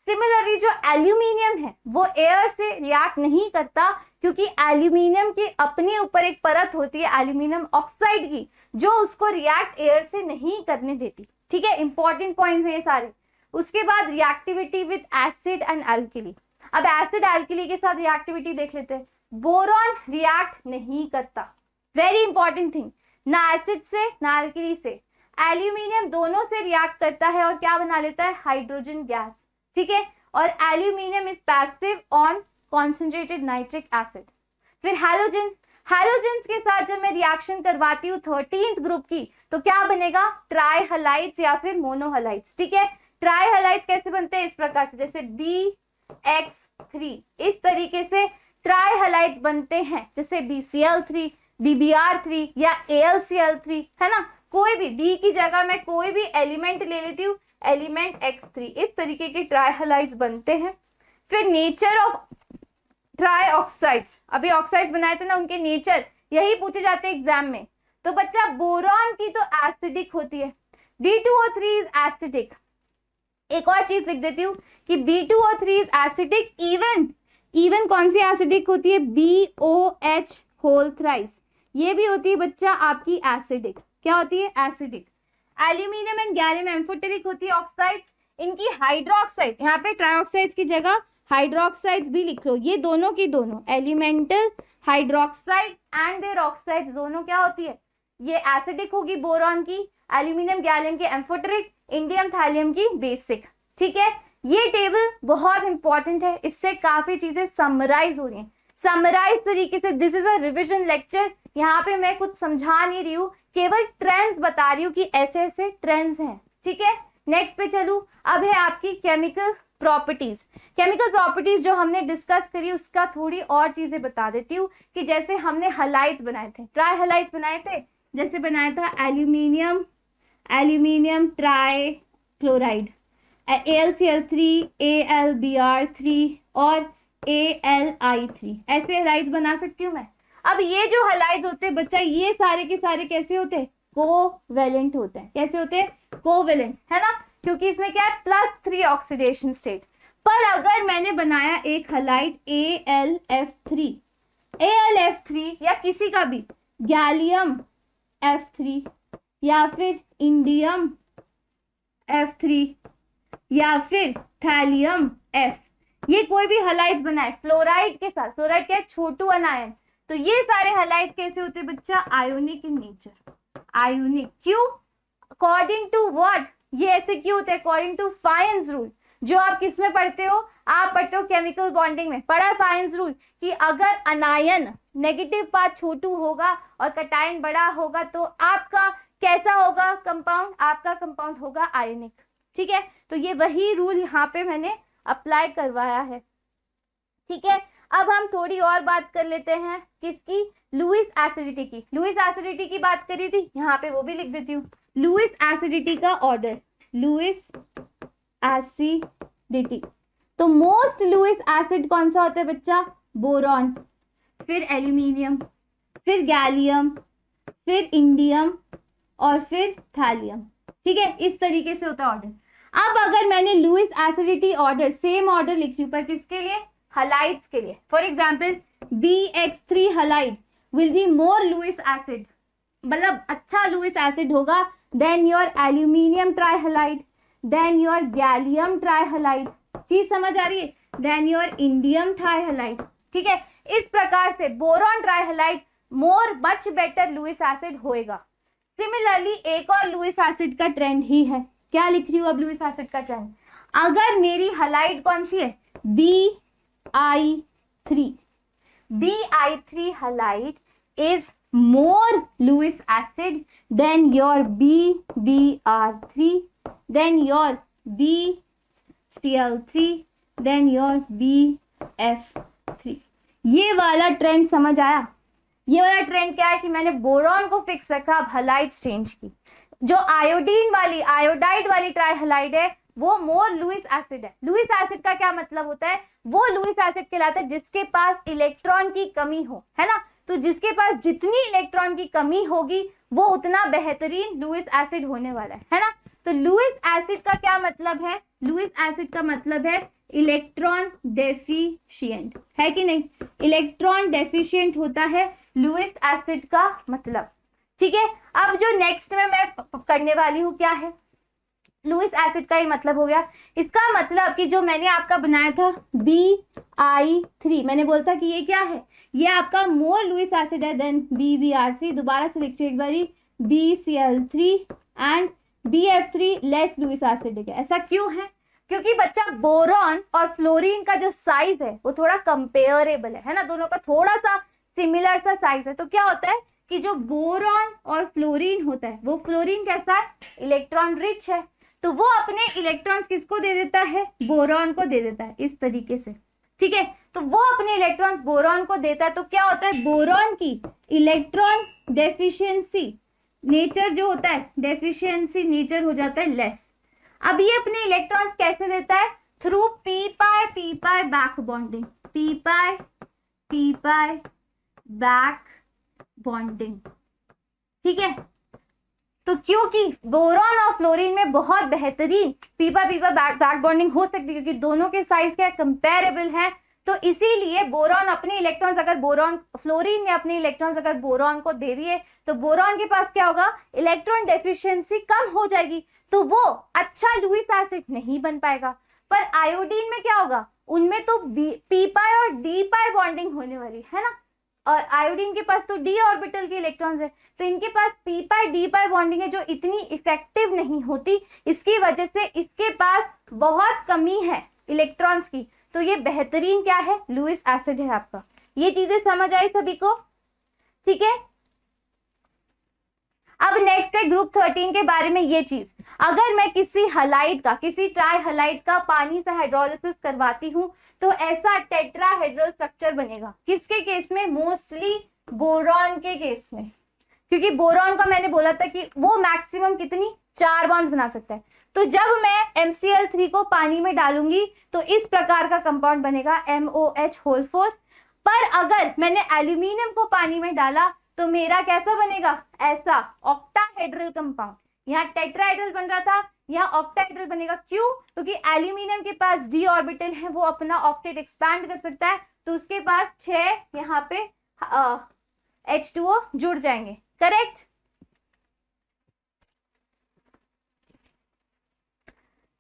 सिमिलरली जो एल्यूमिनियम है वो एयर से रिएक्ट नहीं करता, क्योंकि एल्यूमिनियम की अपने ऊपर एक परत होती है एल्यूमिनियम ऑक्साइड की, जो उसको रिएक्ट एयर से नहीं करने देती। ठीक है, इंपॉर्टेंट पॉइंट्स हैं ये सारे। उसके बाद reactivity with acid and alkali. अब एसिड एल्किली के साथ रिएक्टिविटी देख लेते हैं। बोरॉन रिएक्ट नहीं करता, वेरी इंपॉर्टेंट थिंग, ना एसिड से ना एल्किली से। एल्यूमिनियम दोनों से रिएक्ट करता है और क्या बना लेता है, हाइड्रोजन गैस। ठीक है, और aluminium is passive on concentrated nitric acid. फिर हैलोजेंस, हैलोजेंस के साथ जब मैं रिएक्शन करवाती हूँ 13th ग्रुप की, तो क्या बनेगा, ट्राई हलाइड्स या फिर मोनोहलाइड्स। ठीक है, ट्राई हलाइड्स कैसे बनते हैं, इस प्रकार से, जैसे BX3, इस तरीके से ट्राई हलाइड्स बनते हैं, जैसे BCl3, BBr3 या AlCl3, है ना। कोई भी B की जगह मैं कोई भी एलिमेंट ले लेती हूँ, एलिमेंट X3, इस तरीके के ट्राई हलाइड्स बनते हैं। फिर नेचर ऑफ ट्राई ऑक्साइड्स, अभी ऑक्साइड्स बनाए थे ना, उनके नेचर यही पूछे जाते हैं एग्जाम में। तो बच्चा बोरॉन की तो एसिडिक होती है, B2O3 इज एसिडिक। एक और चीज लिख देती हूँ कि B2O3 इज एसिडिक, इवन कौन सी एसिडिक होती है, BOH होल थ्राइस, ये भी होती है बच्चा आपकी एसिडिक। क्या होती है, acidic. Aluminium and gallium amphoteric होती है ऑक्साइड्स, इनकी हाइड्रोक्साइड, यहाँ पे ट्राइऑक्साइड्स की जगह हाइड्रोक्साइड्स भी लिख लो, ये दोनों की दोनों elemental hydroxide and their oxide दोनों क्या होती है, ये एसिडिक होगी बोरॉन की, एल्यूमिनियम गैलियम की एम्फोटेरिक, इंडियम थैलियम की बेसिक। ठीक है, ये टेबल बहुत इंपॉर्टेंट है, इससे काफी चीजें समराइज हो रही हैं, समराइज तरीके से। This is a revision lecture, यहाँ पे मैं कुछ समझा नहीं रही हूँ, केवल ट्रेंड्स बता रही हूँ कि ऐसे ऐसे ट्रेंड्स हैं। ठीक है, नेक्स्ट पे चलूं, अब है आपकी केमिकल प्रॉपर्टीज। केमिकल प्रॉपर्टीज जो हमने डिस्कस करी उसका थोड़ी और चीजें बता देती हूँ, कि जैसे हमने हलाइड्स बनाए थे, ट्राई हलाइड्स बनाए थे, जैसे बनाया था aluminium try chloride, AlCl3, AlBr3 और AlI3, ऐसे हलाइड्स बना सकती हूँ मैं। अब ये जो हलाइड्स होते हैं बच्चा, ये सारे के सारे कैसे होते हैं, कोवेलेंट होते हैं। कैसे होते हैं, कोवेलेंट, है ना, क्योंकि इसमें क्या है, +3 ऑक्सीडेशन स्टेट। पर अगर मैंने बनाया एक हलाइड AlF3 या किसी का भी गैलियम F3 या फिर इंडियम F3 या फिर थैलियम F, ये कोई भी हलाइड्स बनाए फ्लोराइड के साथ, फ्लोराइड क्या है, छोटू अनायन, तो ये सारे हलाइड्स कैसे होते हैं बच्चा, आयोनिक इन नेचर। आयोनिक क्यों, अकॉर्डिंग टू व्हाट, ये ऐसे क्यों होते हैं, अकॉर्डिंग टू फायन्स रूल, जो आप किस में पढ़ते हो, आप पढ़ते हो केमिकल बॉन्डिंग में, पढ़ा फायन्स रूल, कि अगर अनायन नेगेटिव पार्ट छोटू होगा और कटायन बड़ा होगा तो आपका कैसा होगा कंपाउंड, आपका कंपाउंड होगा आयोनिक। ठीक है, तो ये वही रूल यहाँ पे मैंने अप्लाई करवाया है। ठीक है, अब हम थोड़ी और बात कर लेते हैं, किसकी, लुईस एसिडिटी की। लुईस एसिडिटी की बात करी थी, यहाँ पे वो भी लिख देती हूँ, लुईस एसिडिटी का ऑर्डर, लुईस एसिडिटी। तो मोस्ट लुईस एसिड कौन सा होता है बच्चा, बोरॉन, फिर एल्यूमिनियम, फिर गैलियम, फिर इंडियम और फिर थैलियम। ठीक है, इस तरीके से होता है ऑर्डर। अब अगर मैंने Lewis acidity order, same order लिख रही हूँ, पर किसके लिए, हलाइड्स के लिए। For example BX3 halide will be more Lewis acid, मतलब अच्छा लुईस एसिड होगा then your aluminium tri halide, then your gallium tri halide, चीज समझ आ रही है? देन योर इंडियम ट्राइहलाइड, ठीक है। इस प्रकार से boron trihalide more much better Lewis acid होएगा। सिमिलरली एक और लुईस एसिड का ट्रेंड ही है, क्या लिख रही हूँ अब लुईस एसिड का ट्रेंड? अगर मेरी हलाइड कौन सी है? Bi3, Bi3 halide is more Lewis acid than your BBr3, then your BCl3, then your BF3। ये वाला ट्रेंड समझ आया? ये वाला ट्रेंड क्या है कि मैंने बोरॉन को फिक्स रखा, अब हलाइड्स चेंज की। जो आयोडीन वाली, आयोडाइड वाली ट्राइहलाइड है वो मोर लुईस एसिड है। लुईस एसिड का क्या मतलब होता है? वो लुईस एसिड कहलाता है जिसके पास इलेक्ट्रॉन की कमी हो, है ना। तो जिसके पास जितनी इलेक्ट्रॉन की कमी होगी वो उतना बेहतरीन लुईस एसिड होने वाला है ना। तो लुईस एसिड का क्या मतलब है? लुईस एसिड का मतलब है इलेक्ट्रॉन डेफिशिएंट, है कि नहीं? इलेक्ट्रॉन डेफिशिएंट होता है लुईस एसिड का मतलब, ठीक है। अब जो नेक्स्ट में मैं करने वाली हूँ क्या है? लुईस एसिड का ही मतलब हो गया। इसका मतलब कि जो मैंने आपका बनाया था Bi3, मैंने बोलता कि ये क्या है? ये आपका मोर लुईस एसिड है देन BBr3। दोबारा से लिखते एक बारी, BCl3 and BF3 less Lewis acid है। ऐसा क्यों है? क्योंकि बच्चा बोरॉन और फ्लोरीन का जो साइज है वो थोड़ा कंपेरेबल है ना, दोनों का थोड़ा सा सिमिलर सा साइज है। तो क्या होता है कि जो बोरॉन और फ्लोरीन होता है, वो फ्लोरीन कैसा है? इलेक्ट्रॉन रिच है, तो वो अपने इलेक्ट्रॉन्स किसको दे देता है? बोरॉन को दे देता है, इस तरीके से, ठीक है। तो वो अपने इलेक्ट्रॉन्स बोरॉन को देता है, तो क्या होता है? बोरॉन की इलेक्ट्रॉन डेफिशिएंसी नेचर जो होता है, डेफिशिएंसी नेचर हो जाता है लेस। अब ये अपने इलेक्ट्रॉन्स कैसे देता है? थ्रू पी पाई बैक बॉन्डिंग, पी पाई बैक बॉन्डिंग, ठीक है। तो क्योंकि बोरॉन और फ्लोरीन में बहुत बेहतरीन पीपा बैक बॉन्डिंग हो सकती है, क्योंकि दोनों के साइज क्या कंपेरेबल है, तो इसीलिए बोरॉन अपने इलेक्ट्रॉन्स, अगर बोरॉन, फ्लोरीन ने अपने इलेक्ट्रॉन्स अगर बोरॉन को दे दिए तो बोरॉन के पास क्या होगा? इलेक्ट्रॉन डेफिशिएंसी कम हो जाएगी, तो वो अच्छा लुईस एसिड नहीं बन पाएगा। पर आयोडीन में क्या होगा? उनमें तो पी पाई और डी पाई बॉन्डिंग होने वाली है ना, और आयोडीन के पास तो डी ऑर्बिटल के इलेक्ट्रॉन्स है, तो इनके पास पी पाई डी पाई बॉन्डिंग है जो इतनी इफेक्टिव नहीं होती। इसकी वजह से इसके पास बहुत कमी है इलेक्ट्रॉन्स की, तो ये बेहतरीन क्या है? लुईस एसिड है आपका। ये चीजें समझ आई सभी को? ठीक है। अब नेक्स्ट है ग्रुप 13 के बारे में ये चीज, अगर मैं किसी हलाइड का, किसी ट्राई हलाइड का पानी से हाइड्रोलिसिस करवाती हूँ तो ऐसा टेट्राहेड्रल स्ट्रक्चर बनेगा। किसके केस में? मोस्टली बोरॉन के केस में, क्योंकि बोरॉन का मैंने बोला था कि वो मैक्सिमम कितनी 4 बॉन्ड्स बना सकता है। तो जब मैं MCl3 को पानी में डालूंगी तो इस प्रकार का कंपाउंड बनेगा MOH4। पर अगर मैंने एल्यूमिनियम को पानी में डाला तो मेरा कैसा बनेगा? ऐसा ऑक्टाहेड्रल कंपाउंड। यहाँ टेट्राहेड्रल बन रहा था, यहाँ ऑक्टाहेड्रल बनेगा। क्यों? क्योंकि एल्यूमिनियम के पास d ऑर्बिटल है, वो अपना ऑक्टेट एक्सपैंड कर सकता है, तो उसके पास 6 यहाँ पे H2O जुड़ जाएंगे, करेक्ट।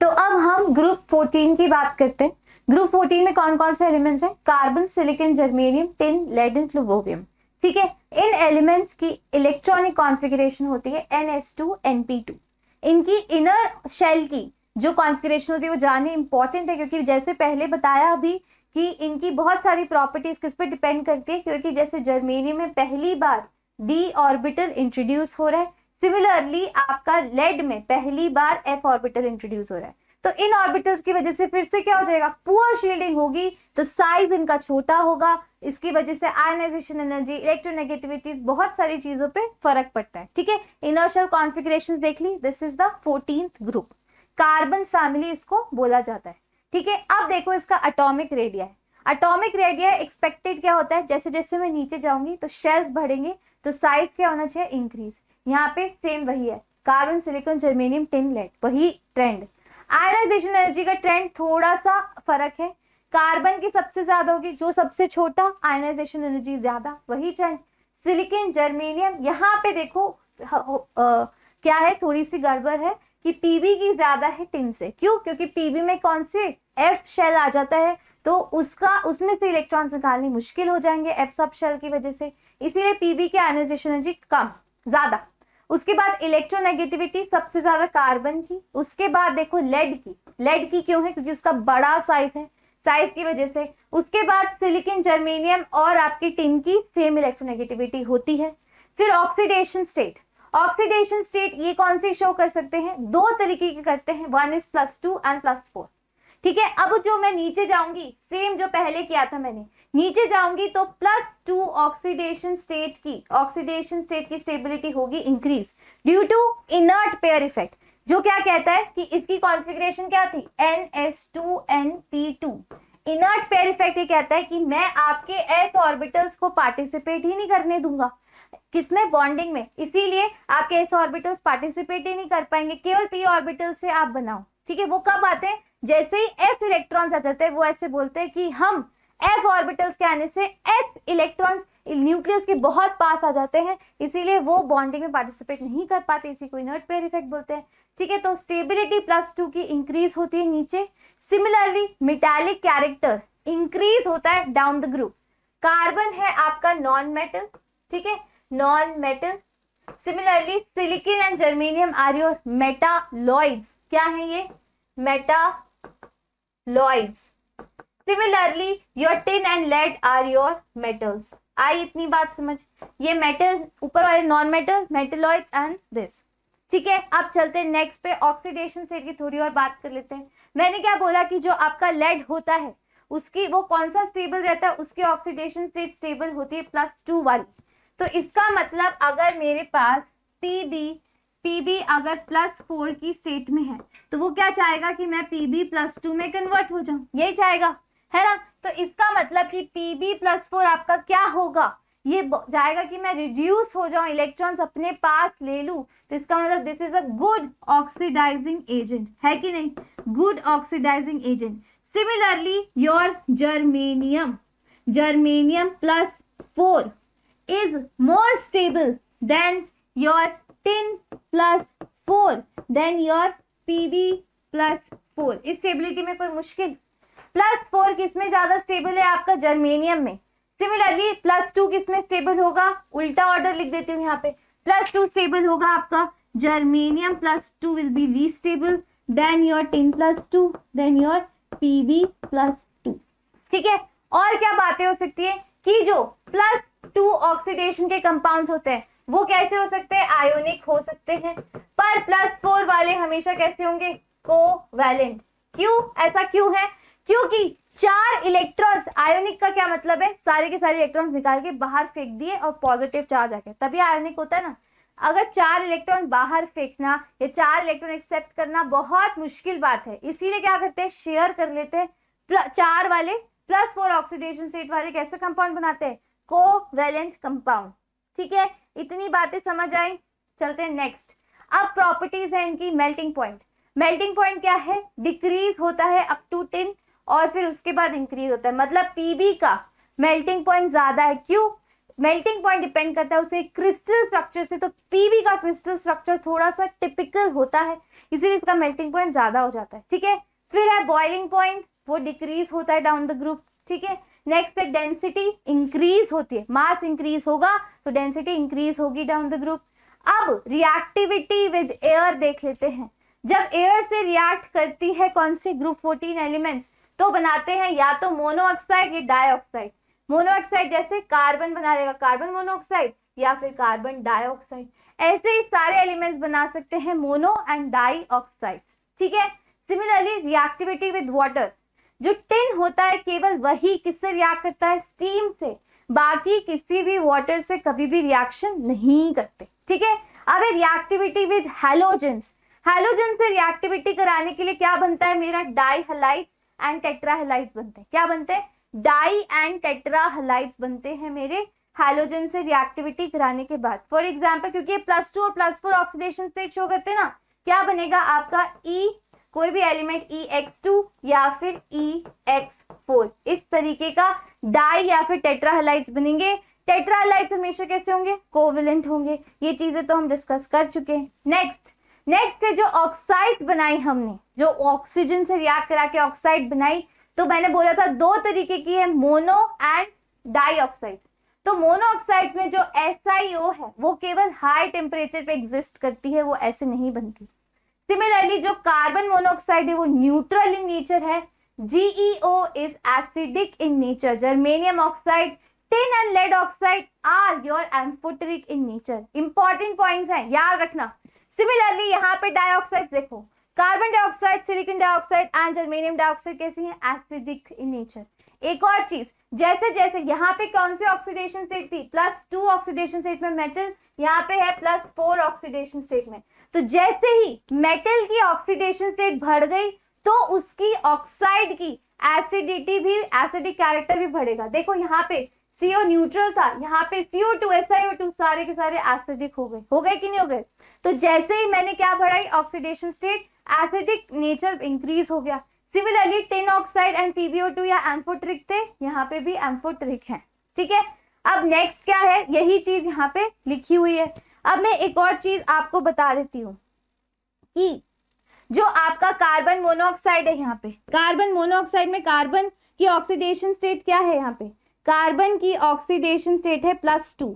तो अब हम ग्रुप 14 की बात करते हैं। ग्रुप 14 में कौन कौन से एलिमेंट्स हैं? Carbon, silicon, germanium, tin, lead and flerovium, ठीक है। इन एलिमेंट्स की इलेक्ट्रॉनिक कॉन्फ़िगरेशन होती है NS2 इनकी इनर शेल की जो कॉन्फ़िगरेशन होती है वो जाननी इंपॉर्टेंट है, क्योंकि जैसे पहले बताया अभी कि इनकी बहुत सारी प्रॉपर्टीज किस पे डिपेंड करती है, क्योंकि जैसे जर्मेनियम में पहली बार d ऑर्बिटल इंट्रोड्यूस हो रहा है, सिमिलरली आपका लेड में पहली बार f ऑर्बिटल इंट्रोड्यूस हो रहा है। तो इन ऑर्बिटल्स की वजह से फिर से क्या हो जाएगा? पुअर शील्डिंग होगी, तो साइज इनका छोटा होगा, इसकी वजह से आयनाइजेशन एनर्जी, इलेक्ट्रोनेगेटिविटी, बहुत सारी चीजों पे फर्क पड़ता है, ठीक है। इनर्शियल कॉन्फ़िगरेशंस देख ली। This is the 14th group, carbon family इसको बोला जाता है, ठीक है। अब देखो इसका एटॉमिक रेडिया है। एटॉमिक रेडिया एक्सपेक्टेड क्या होता है? जैसे जैसे मैं नीचे जाऊंगी तो शेल्स बढ़ेंगे, तो साइज क्या होना चाहिए? इंक्रीज। यहाँ पे सेम वही है, carbon, silicon, germanium, tin, lead, वही ट्रेंड। आयनाइजेशन एनर्जी का ट्रेंड थोड़ा सा फर्क है, कार्बन की सबसे ज्यादा होगी, जो सबसे छोटा आयनाइजेशन एनर्जी ज्यादा, वही ट्रेंड। सिलिकॉन, जर्मेनियम, यहाँ पे देखो क्या है, थोड़ी सी गड़बड़ है कि पीवी की ज्यादा है टिन से। क्यों? क्योंकि पीवी में कौन से F शेल आ जाता है तो उसमें से इलेक्ट्रॉन्स निकालने मुश्किल हो जाएंगे F सब शेल की वजह से, इसीलिए Pb की आयनाइजेशन एनर्जी कम ज्यादा। उसके बाद इलेक्ट्रोनेगेटिविटी सबसे ज्यादा कार्बन की, उसके बाद देखो लेड की क्यों है, क्योंकि उसका बड़ा साइज है, साइज की वजह से। उसके बाद सिलिकॉन, जर्मेनियम और आपकी टिन की सेम इलेक्ट्रोनेगेटिविटी होती है। फिर ऑक्सीडेशन स्टेट ये कौन सी शो कर सकते हैं, दो तरीके के करते हैं, वन इज +2 एंड +4। ठीक है, अब जो मैं नीचे जाऊंगी सेम जो पहले किया था मैंने, नीचे जाऊंगी तो +2 ऑक्सीडेशन स्टेट की स्टेबिलिटी होगी increase due to inert pair effect, जो क्या कहता है कि इसकी कॉन्फ़िगरेशन क्या थी, NS2Np2। इनर्ट पेयर इफेक्ट ये कहता है कि मैं आपके s ऑर्बिटल्स को पार्टिसिपेट ही नहीं करने दूंगा, किसमें, बॉन्डिंग में, इसीलिए आपके s ऑर्बिटल्स पार्टिसिपेट ही नहीं कर पाएंगे, केवल p ऑर्बिटल से आप बनाओ। ठीक है, वो कब आते हैं, जैसे ही f इलेक्ट्रॉन्स आ जाते हैं, वो ऐसे बोलते हैं कि हम f ऑर्बिटल्स के आने से s इलेक्ट्रॉन्स न्यूक्लियस के बहुत पास आ जाते हैं, इसीलिए वो बॉन्डिंग में पार्टिसिपेट नहीं कर पाते, इसी को इनर्ट पेयर इफेक्ट बोलते हैं। ठीक है, तो स्टेबिलिटी +2 की इंक्रीज होती है नीचे। सिमिलरली मेटालिक कैरेक्टर इंक्रीज होता है डाउन द ग्रुप। कार्बन है आपका नॉन मेटल, ठीक है, non metal. Similarly silicon and germanium are your metalloids, क्या है ये, metalloids. Similarly your tin and lead are your metals. आई इतनी बात समझ, ये मेटल ऊपर वाले non metal, metalloids and this. ठीक है, अब चलते हैं नेक्स्ट पे, ऑक्सीडेशन स्टेट की थोड़ी और बात कर लेते हैं। मैंने क्या बोला कि जो आपका लेड होता है उसकी वो कौन सा स्टेबल रहता है, उसकी ऑक्सीडेशन स्टेट स्टेबल होती है +2 वाली। तो इसका मतलब अगर मेरे पास Pb अगर +4 की स्टेट में है तो वो क्या चाहेगा कि मैं Pb +2 में कन्वर्ट हो जाऊं, यही चाहेगा, है ना। तो इसका मतलब कि Pb +4 आपका क्या होगा, ये जाएगा कि मैं रिड्यूस हो जाऊं, इलेक्ट्रॉन्स अपने पास ले लूं, तो इसका मतलब this is a good oxidizing agent, है कि नहीं, good oxidizing agent. Similarly your germanium +4 is more stable than your tin +4 than your Pb +4। इस स्टेबिलिटी में कोई मुश्किल, +4 किसमें ज्यादा स्टेबल है, आपका जर्मेनियम में। सिमिलरली +2 किसमें स्टेबल होगा, उल्टा ऑर्डर लिख देती हूँ यहाँ पे, +2 स्टेबल होगा आपका germanium, +2 will be least stable than your tin +2 than your Pb +2। ठीक है, और क्या बातें हो सकती है कि जो +2 ऑक्सीडेशन के कंपाउंड्स होते हैं वो कैसे हो सकते हैं, आयोनिक हो सकते हैं, पर +4 वाले हमेशा कैसे होंगे, कोवैलेंट। क्यों, ऐसा क्यों है, क्योंकि 4 इलेक्ट्रॉन्स, आयोनिक का क्या मतलब है, सारे के सारे इलेक्ट्रॉन्स निकाल के बाहर फेंक दिए और पॉजिटिव चार्ज आ गया, तभी आयोनिक होता है ना। अगर 4 इलेक्ट्रॉन बाहर फेंकना या 4 इलेक्ट्रॉन एक्सेप्ट करना बहुत मुश्किल बात है, इसीलिए क्या करते हैं, शेयर कर लेते हैं। 4 वाले +4 ऑक्सीडेशन स्टेट वाले कैसे कंपाउंड बनाते हैं, कोवैलेंट कंपाउंड। ठीक है, इतनी बातें समझ आई, चलते हैं नेक्स्ट। अब प्रॉपर्टीज है इनकी। मेल्टिंग पॉइंट क्या है, डिक्रीज होता है अप टू 10 और फिर उसके बाद इंक्रीज होता है, मतलब Pb का मेल्टिंग पॉइंट ज्यादा है। क्यों, मेल्टिंग पॉइंट डिपेंड करता है उसे क्रिस्टल स्ट्रक्चर से, तो Pb का क्रिस्टल स्ट्रक्चर थोड़ा सा टिपिकल होता है, इसीलिए इसका मेल्टिंग पॉइंट ज्यादा हो जाता है। ठीक है, फिर है बॉइलिंग पॉइंट, वो डिक्रीज होता है डाउन द ग्रुप। ठीक है, नेक्स्ट है डेंसिटी, इंक्रीज होती है, मास इंक्रीज होगा तो डेंसिटी इंक्रीज होगी डाउन द ग्रुप। अब रिएक्टिविटी विद एयर देख लेते हैं। जब एयर से रिएक्ट करती है कौन सी, ग्रुप 14 एलिमेंट्स, तो बनाते हैं या तो मोनोऑक्साइड या डाइऑक्साइड। मोनोऑक्साइड जैसे कार्बन बना लेगा कार्बन मोनोऑक्साइड या फिर कार्बन डाइऑक्साइड, ऐसे ही सारे एलिमेंट्स बना सकते हैं मोनो एंड डाइऑक्साइड। ठीक है, सिमिलरली रिएक्टिविटी विद वाटर, जो टिन होता है केवल वही किससे रिएक्ट करता है, स्टीम से, बाकी किसी भी वाटर से कभी भी रिएक्शन नहीं करते। ठीक है, अब रिएक्टिविटी विद हैलोजेंस, हैलोजन से रिएक्टिविटी कराने के लिए क्या बनता है मेरा, di halides and tetra halides बनते हैं। क्या बनते हैं, डाई एंड टेट्रा हैलाइड्स बनते हैं मेरे हैलोजन से रिएक्टिविटी कराने के बाद। फॉर एग्जांपल, क्योंकि +2 और +4 ऑक्सीडेशन स्टेट शो करते हैं ना, क्या बनेगा आपका E, कोई भी एलिमेंट EX2 या फिर EX4, इस तरीके का डाई या फिर टेट्रा हैलाइड्स बनेंगे। टेट्रा हैलाइड्स हमेशा कैसे होंगे, कोवैलेंट होंगे। ये चीजें तो हम डिस्कस कर चुके हैं। नेक्स्ट नेक्स्ट है जो ऑक्साइड्स बनाई हमने, जो ऑक्सीजन से रिएक्ट करा के ऑक्साइड बनाई, तो मैंने बोला था दो तरीके की है, मोनो एंड डाइऑक्साइड। तो मोनोऑक्साइड्स में जो SiO है वो केवल हाई टेम्परेचर पे एग्जिस्ट करती है, वो ऐसे नहीं बनती। सिमिलरली जो कार्बन मोनोऑक्साइड है वो न्यूट्रल इन नेचर है, GeO is acidic in nature, germanium oxide, tin and lead oxide are your amphoteric in nature. Important points हैं, याद रखना। सिमिलरली यहाँ पे डाइऑक्साइड देखो, carbon dioxide, silicon dioxide and germanium dioxide कैसी हैं, एसिडिक इन नेचर। एक और चीज, जैसे जैसे यहाँ पे कौन सी ऑक्सीडेशन स्टेट थी, +2 ऑक्सीडेशन स्टेट में मेटल, यहाँ पे है +4 ऑक्सीडेशन स्टेट में। तो जैसे ही मेटल की ऑक्सीडेशन स्टेट बढ़ गई तो उसकी ऑक्साइड की एसिडिटी भी, एसिडिक कैरेक्टर भी बढ़ेगा। देखो यहाँ पे CO न्यूट्रल था, यहाँ पे CO2 SiO2 सारे के सारे एसिडिक हो गए कि नहीं हो गए। तो जैसे ही मैंने क्या बढ़ाई oxidation state, acidic nature increase हो गया। Similarly tin oxide and PbO2 या एम्फोटेरिक थे, यहाँ पे भी एम्फोटेरिक है, ठीक है। अब नेक्स्ट क्या है, यही चीज यहाँ पे लिखी हुई है। अब मैं एक और चीज आपको बता देती हूँ कि जो आपका कार्बन मोनोऑक्साइड है, यहाँ पे कार्बन मोनोऑक्साइड में कार्बन की ऑक्सीडेशन स्टेट क्या है, यहाँ पे कार्बन की ऑक्सीडेशन स्टेट है +2,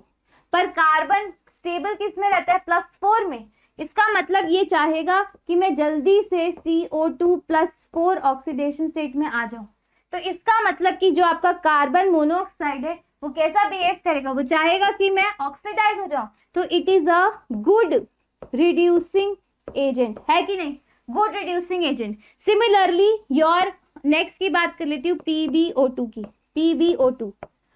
पर कार्बन स्टेबल किस में रहता है, +4 में। इसका मतलब ये चाहेगा कि मैं जल्दी से CO2 +4 ऑक्सीडेशन स्टेट में आ जाऊं। तो इसका मतलब कि जो आपका कार्बन मोनोऑक्साइड है वो कैसा बिहेव करेगा, वो चाहेगा कि मैं ऑक्सीडाइज हो जाऊं। तो it is a good reducing agent, है कि नहीं, good reducing agent. Similarly your next की बात कर लेती हूँ PbO2 की, PbO2।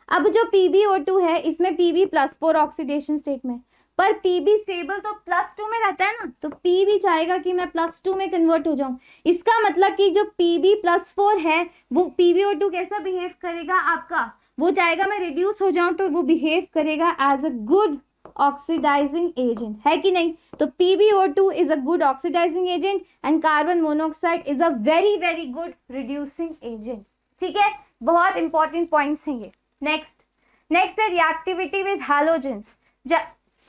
अब जो PbO2 है इसमें Pb +4 ऑक्सीडेशन स्टेट में, पर Pb स्टेबल तो +2 में रहता है ना, तो Pb चाहेगा कि मैं +2 में कन्वर्ट हो जाऊं। इसका मतलब कि जो Pb +4 है वो PbO2 कैसा बिहेव करेगा आपका, वो चाहेगा मैं रिड्यूस हो जाऊं, तो वो बिहेव करेगा as a good oxidizing agent, है कि नहीं। तो PbO2 is a good oxidizing agent and carbon monoxide is a very very good reducing agent, ठीक है। बहुत इंपॉर्टेंट पॉइंट्स हैं ये। नेक्स्ट है रिएक्टिविटी विद हैलोजेंस।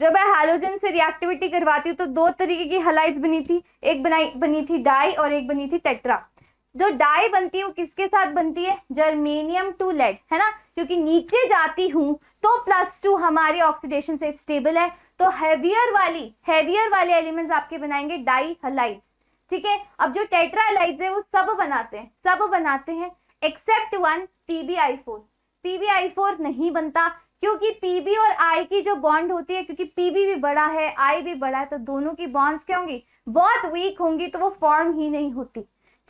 जब मैं हैलोजन से रिएक्टिविटी करवाती हूँ तो दो तरीके की हैलाइड्स बनी थी, एक बनी थी डाई और एक बनी थी टेट्रा। जो डाई बनती है वो किसके साथ बनती है, जर्मेनियम टू लेड, है ना, क्योंकि नीचे जाती हूँ तो +2 हमारी ऑक्सीडेशन से स्टेबल है, तो हैवियर वाले एलिमेंट्स आपके बनाएंगे डाई हैलाइड्स, ठीक है। अब जो टेट्रा हैलाइड्स है वो सब बनाते हैं एक्सेप्ट वन, PbI4 नहीं बनता, क्योंकि Pb और I की जो बॉन्ड होती है, क्योंकि Pb भी बड़ा है I भी बड़ा है, तो दोनों की बॉन्ड्स क्या होंगी, बहुत वीक होंगी, तो वो फॉर्म ही नहीं होती,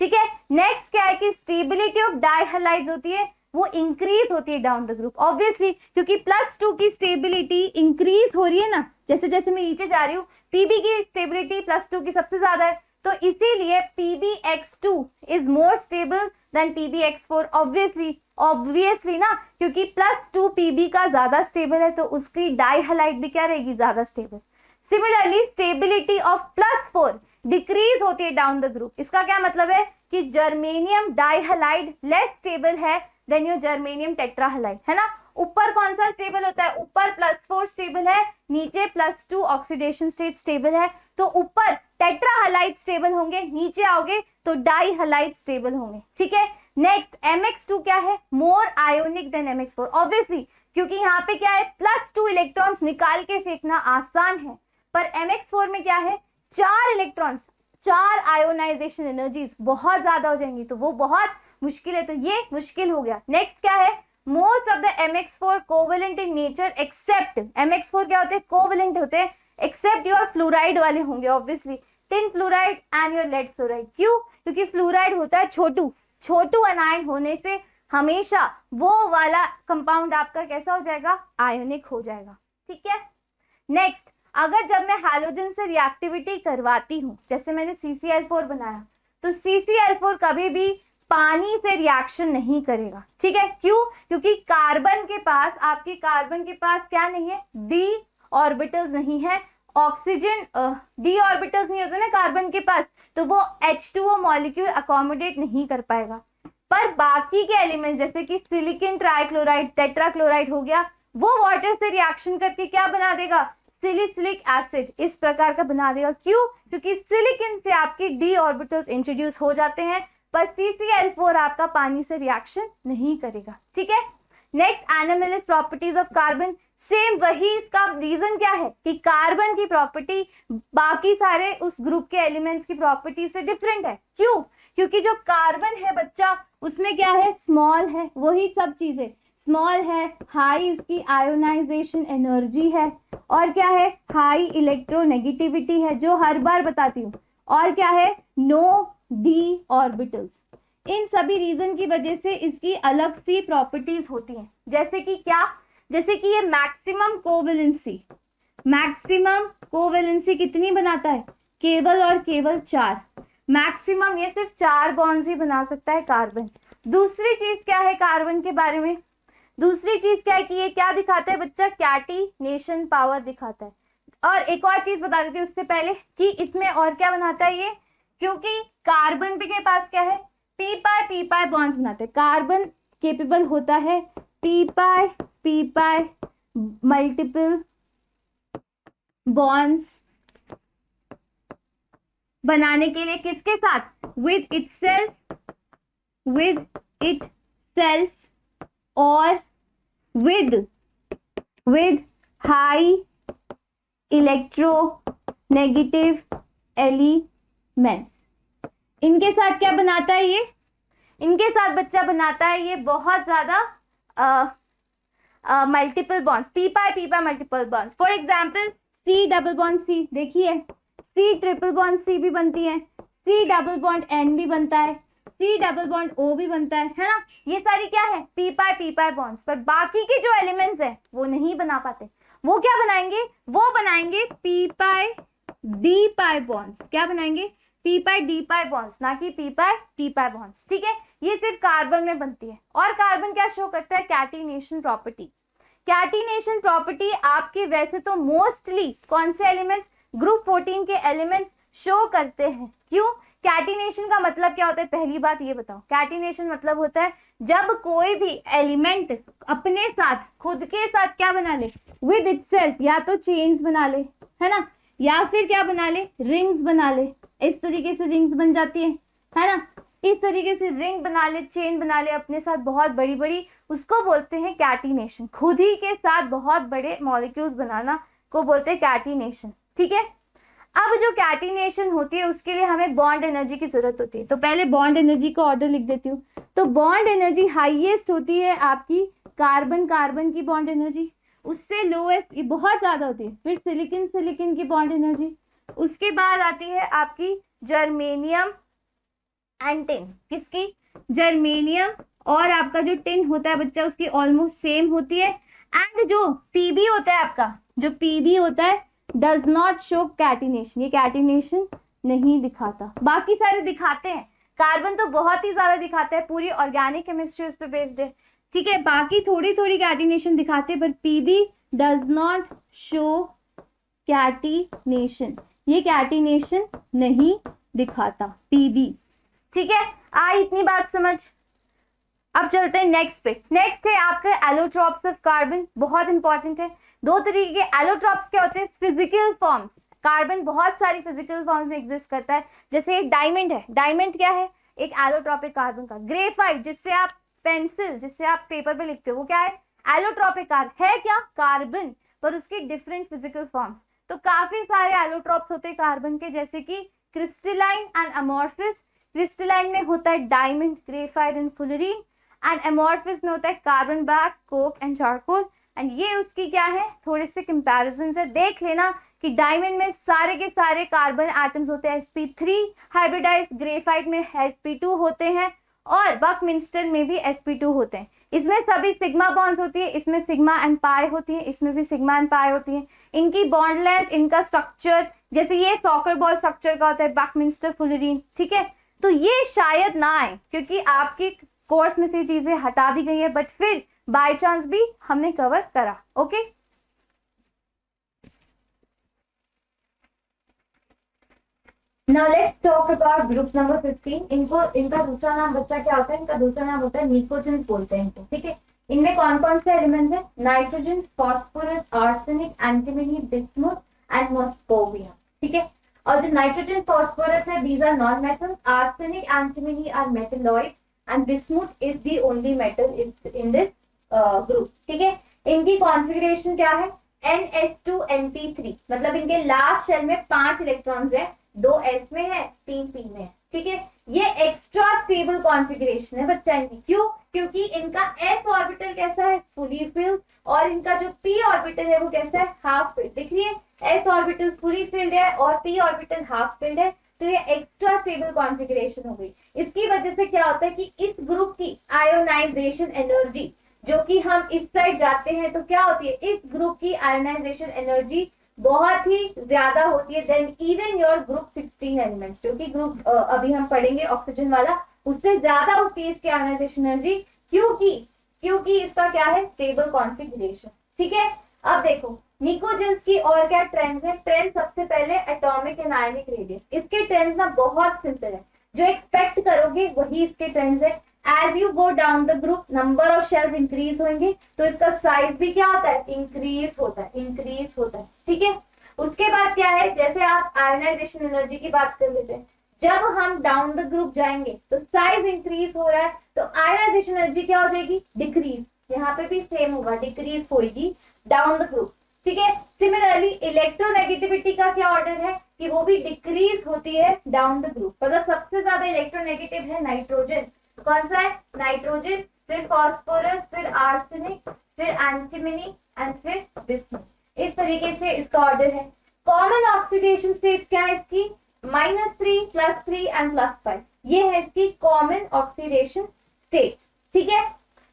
ठीक है। नेक्स्ट क्या है कि स्टेबिलिटी ऑफ डाइहैलाइड्स होती है, वो इंक्रीज होती है डाउन द ग्रुप, ऑब्वियसली क्योंकि +2 की स्टेबिलिटी इंक्रीज हो रही है ना, जैसे जैसे मैं नीचे जा रही हूँ Pb की स्टेबिलिटी +2 की सबसे ज्यादा है, तो इसीलिए PbX2 is more stable then PbX4, obviously ना, क्योंकि +2 Pb का ज्यादा स्टेबल है तो उसकी डाइहैलाइड भी क्या रहेगी, ज्यादा stable. Similarly stability of +4 decrease होती है डाउन द ग्रुप। इसका क्या मतलब है कि जर्मेनियम डाइहैलाइड लेस स्टेबल है देन योर जर्मेनियम टेट्राहैलाइड, है ना। ऊपर कौन सा स्टेबल होता है, ऊपर +4 स्टेबल है, नीचे +2 ऑक्सीडेशन स्टेट स्टेबल है, तो ऊपर टेट्राहैलाइड स्टेबल होंगे, नीचे आओगे तो डाइहैलाइड स्टेबल होंगे, ठीक है। नेक्स्ट MX2 क्या है, मोर आयोनिक देन MX4, ऑब्वियसली क्योंकि यहाँ पे क्या है +2 इलेक्ट्रॉन्स निकाल के फेंकना आसान है, पर MX4 में क्या है 4 इलेक्ट्रॉन्स, 4 आयोनाइजेशन एनर्जीज बहुत ज्यादा हो जाएंगी, तो वो बहुत मुश्किल है, तो ये मुश्किल हो गया। नेक्स्ट क्या है, most of the MX4 covalent in nature except, MX4 क्या होते हैं, कोवेलेंट होते हैं, एक्सेप्ट योर फ्लोराइड वाले होंगे, obviously tin fluoride and your lead fluoride. क्यों, क्योंकि फ्लोराइड होता है छोटू अनायन होने से हमेशा वो वाला कंपाउंड आपका कैसा हो जाएगा, आयोनिक हो जाएगा, ठीक है। नेक्स्ट, अगर जब मैं हैलोजन से रिएक्टिविटी करवाती हूँ, जैसे मैंने CCl4 बनाया, तो CCl4 कभी भी पानी से रिएक्शन नहीं करेगा, ठीक है। क्यों, क्योंकि कार्बन के पास क्या नहीं है, d ऑर्बिटल्स नहीं है, ऑक्सीजन d ऑर्बिटल्स नहीं होते ना कार्बन के पास, तो वो H2O मॉलिक्यूल अकोमोडेट नहीं कर पाएगा। पर बाकी के एलिमेंट जैसे कि सिलिकॉन ट्राइक्लोराइड, टेट्राक्लोराइड हो गया, वो वाटर से रिएक्शन करके क्या बना देगा, सिलिसिलिक एसिड इस प्रकार का बना देगा। क्यों? क्योंकि सिलिकन से आपके डी ऑर्बिटल्स इंट्रोड्यूस हो जाते हैं, पर CCl4 आपका पानी से रिएक्शन नहीं करेगा। ठीक है। Next, anomalous properties of carbon. Same वही, इसका रीजन क्या है कि कार्बन की प्रॉपर्टी बाकी सारे उस ग्रुप के एलिमेंट्स की प्रॉपर्टी से डिफरेंट है। क्यों? क्योंकि जो कार्बन है बच्चा, उसमें क्या है, स्मॉल है, वही सब चीजें स्मॉल है, हाई इसकी आयोनाइजेशन एनर्जी है, और क्या है, हाई इलेक्ट्रोनेगेटिविटी है, जो हर बार बताती हूँ, और क्या है, नो डी ऑर्बिटल्स। इन सभी रीजन की वजह से इसकी अलग सी प्रॉपर्टीज होती हैं। जैसे कि क्या? जैसे कि ये मैक्सिमम कोवेलेंसी कितनी बनाता है? केवल और केवल 4। मैक्सिमम ये सिर्फ 4 बॉन्ड्स ही बना सकता है कार्बन। दूसरी चीज क्या है कार्बन के बारे में? दूसरी चीज क्या है कि ये क्या दिखाता है बच्चा? कैटिनेशन पावर दिखाता है। और एक और चीज बता देती हूँ उससे पहले कि इसमें और क्या बनाता है ये, क्योंकि कार्बन के पास क्या है, पी पाई बॉन्ड्स बनाते हैं। कार्बन केपेबल होता है पी पाई मल्टीपल बॉन्ड्स बनाने के लिए। किसके साथ? विद इटसेल्फ और विद हाई इलेक्ट्रोनेगेटिव एलिमेंट्स। इनके साथ क्या बनाता है ये? इनके साथ बच्चा बनाता है ये बहुत ज्यादा multiple bonds, P pi multiple bonds. For example C double bond C, देखिए C ट्रिपल बॉन्ड C भी बनती है, C डबल बॉन्ड N भी बनता है, C डबल बॉन्ड O भी बनता है ना। ये सारी क्या है? P pi bonds. पर बाकी के जो एलिमेंट्स हैं वो नहीं बना पाते। वो क्या बनाएंगे? वो बनाएंगे पी पाई डी पाई बॉन्ड्स। क्या बनाएंगे? पी पाई डी पाई बॉन्ड्स, ना कि P pi T pi bonds. ठीक है, ये सिर्फ कार्बन में बनती है। और कार्बन क्या शो करता है? Catenation property. कैटिनेशन प्रॉपर्टी आपके वैसे तो मोस्टली कौन से एलिमेंट्स? ग्रुप 14 के एलिमेंट्स शो करते हैं। क्यों? कैटिनेशन का मतलब क्या होता है? पहली बात ये बताओ। कैटिनेशन मतलब होता है जब कोई भी एलिमेंट अपने साथ, खुद के साथ क्या बना ले? विद इटसेल्फ, या तो चेन्स बना ले, है ना, या फिर क्या बना ले? रिंग्स बना ले। इस तरीके से रिंग्स बन जाती है ना। इस तरीके से रिंग बना ले, चेन बना ले अपने साथ बहुत बड़ी बड़ी, उसको बोलते हैं कैटिनेशन। खुद ही के साथ बहुत बड़े मॉलिक्यूल्स बनाना को बोलते हैं कैटिनेशन। ठीक है। अब जो कैटिनेशन होती है उसके लिए हमें बॉन्ड एनर्जी की जरूरत होती है। तो पहले बॉन्ड एनर्जी का ऑर्डर लिख देती हूँ। तो बॉन्ड एनर्जी हाईएस्ट होती है आपकी कार्बन की बॉन्ड एनर्जी, उससे लोएस्ट ये बहुत ज्यादा होती है। फिर सिलिकन की बॉन्ड एनर्जी, उसके बाद आती है आपकी जर्मेनियम एंड टिन। किसकी? जर्मेनियम और आपका जो टिन होता है बच्चा उसकी ऑलमोस्ट सेम होती है। एंड जो पीबी होता है आपका, जो पीबी होता है डज नॉट शो कैटिनेशन, ये कैटिनेशन नहीं दिखाता। बाकी सारे दिखाते हैं। कार्बन तो बहुत ही ज्यादा दिखाता है, पूरी ऑर्गेनिक केमिस्ट्री उस पर बेस्ड है। ठीक है, बाकी थोड़ी थोड़ी कैटिनेशन दिखाते हैं, but PB does not show catenation, ये कैटिनेशन नहीं दिखाता पीबी। ठीक है, आई इतनी बात समझ। अब चलते हैं नेक्स्ट पे। नेक्स्ट है आपके एलोट्रॉप्स ऑफ कार्बन, बहुत इंपॉर्टेंट है। 2 तरीके के एलोट्रॉप्स क्या होते हैं? Physical forms. कार्बन बहुत सारी फिजिकल फॉर्म्स में एग्जिस्ट करता है। जैसे एक डायमंड है, डायमंड क्या है? एक एलोट्रॉपिक कार्बन का। ग्रेफाइट जिससे आप पेंसिल, जिससे आप पेपर पे लिखते हो, वो क्या है? एलोट्रॉपिक कार्बन है। क्या? कार्बन, पर उसकी डिफरेंट फिजिकल फॉर्म्स। तो काफी सारे एलोट्रॉप्स होते हैं कार्बन के, जैसे कि क्रिस्टलाइन एंड अमॉर्फिस। क्रिस्टलाइन में होता है diamond, graphite and fullerene, and amorphous में होता है carbon black, coke and charcoal. And ये उसकी क्या है? थोड़े से कंपैरिजन है। देख लेना कि डायमंड में सारे के सारे कार्बन एटम्स होते हैं sp3 हाइब्रिडाइज, ग्रेफाइट में sp2 होते हैं, और बकमिंस्टर में भी sp2 होते हैं। इसमें सभी सिग्मा बॉन्ड्स होती है, इसमें सिग्मा एंड पाई होती है, इसमें भी सिग्मा एंड पाई होती है। इनकी बॉन्ड लेंथ, इनका स्ट्रक्चर, जैसे ये सॉकर बॉल स्ट्रक्चर का होता है, बकमिंस्टर, फुलरीन। ठीक है, तो ये शायद ना आए क्योंकि आपके कोर्स में से चीजें हटा दी गई है, बट फिर बाय चांस भी हमने कवर करा। Okay, now let's talk about group number 15। इनका दूसरा नाम बच्चा क्या होता है? इनका दूसरा नाम होता है निकोटिन बोलते हैं इनको। ठीक है, इनमें कौन कौन से एलिमेंट्स हैं? Nitrogen, phosphorus, arsenic, antimony, bismuth and moscovium. ठीक है, और जो नाइट्रोजन फॉस्फोरस है these are non metal, arsenic antimony are metalloid and bismuth is the only metal in this group. ठीक है, इनकी कॉन्फ़िगरेशन क्या है? NH2Np3, मतलब इनके लास्ट शेल में 5 इलेक्ट्रॉन्स है, 2 s में है, 3 p में है। ठीक है, ये एक्स्ट्रा स्टेबल कॉन्फ़िगरेशन है बच्चा इनकी। क्यों? क्योंकि इनका s ऑर्बिटल कैसा है? फुली फिल्ड, और इनका जो p ऑर्बिटल है वो कैसा है? Half filled. देखिए s ऑर्बिटल फुली फिल्ड है और p ऑर्बिटल हाफ फिल्ड है, तो ये एक्स्ट्रा स्टेबल कॉन्फ़िगरेशन हो गई। इसकी वजह से क्या होता है कि इस ग्रुप की आयोनाइजेशन एनर्जी, जो कि हम इस साइड जाते हैं तो क्या होती है, इस ग्रुप की आयोनाइजेशन एनर्जी बहुत ही ज्यादा होती है then even your group 16 elements, जो कि ग्रुप अभी हम पढ़ेंगे ऑक्सीजन वाला, उससे ज्यादा होती है इसकी आयोनाइजेशन एनर्जी। क्योंकि इसका क्या है? Stable configuration. ठीक है, अब देखो निकोजेंस की और क्या ट्रेंड्स है? ट्रेंड सबसे पहले एटॉमिक एंड आयनिक रेडियस। इसके ट्रेंड्स ना बहुत सिंपल है, जो एक्सपेक्ट करोगे वही इसके ट्रेंड्स है। As you go down the group number of shells increase होंगे तो इसका साइज भी क्या होता है? इंक्रीज होता है। ठीक है, उसके बाद क्या है? जैसे आप आयनाइजेशन एनर्जी की बात कर लेते हैं, जब हम डाउन द ग्रुप जाएंगे तो साइज इंक्रीज हो रहा है, तो आयनाइजेशन एनर्जी क्या हो जाएगी? डिक्रीज। यहाँ पे भी सेम होगा, डिक्रीज होगी डाउन द ग्रुप। ठीक है, सिमिलरली इलेक्ट्रोनेगेटिविटी का क्या ऑर्डर है कि वो भी डिक्रीज होती है डाउन द ग्रुप। मतलब सबसे ज्यादा इलेक्ट्रोनेगेटिव है नाइट्रोजन। कौन सा है? नाइट्रोजन, फिर फॉस्फोरस, फिर आर्सेनिक, फिर एंटीमनी एंड फिर बिस्मुथ। इस तरीके से इसका ऑर्डर है। कॉमन ऑक्सीडेशन स्टेट क्या है इसकी? -3, +3 एंड +5। ये है इसकी कॉमन ऑक्सीडेशन स्टेट। ठीक है,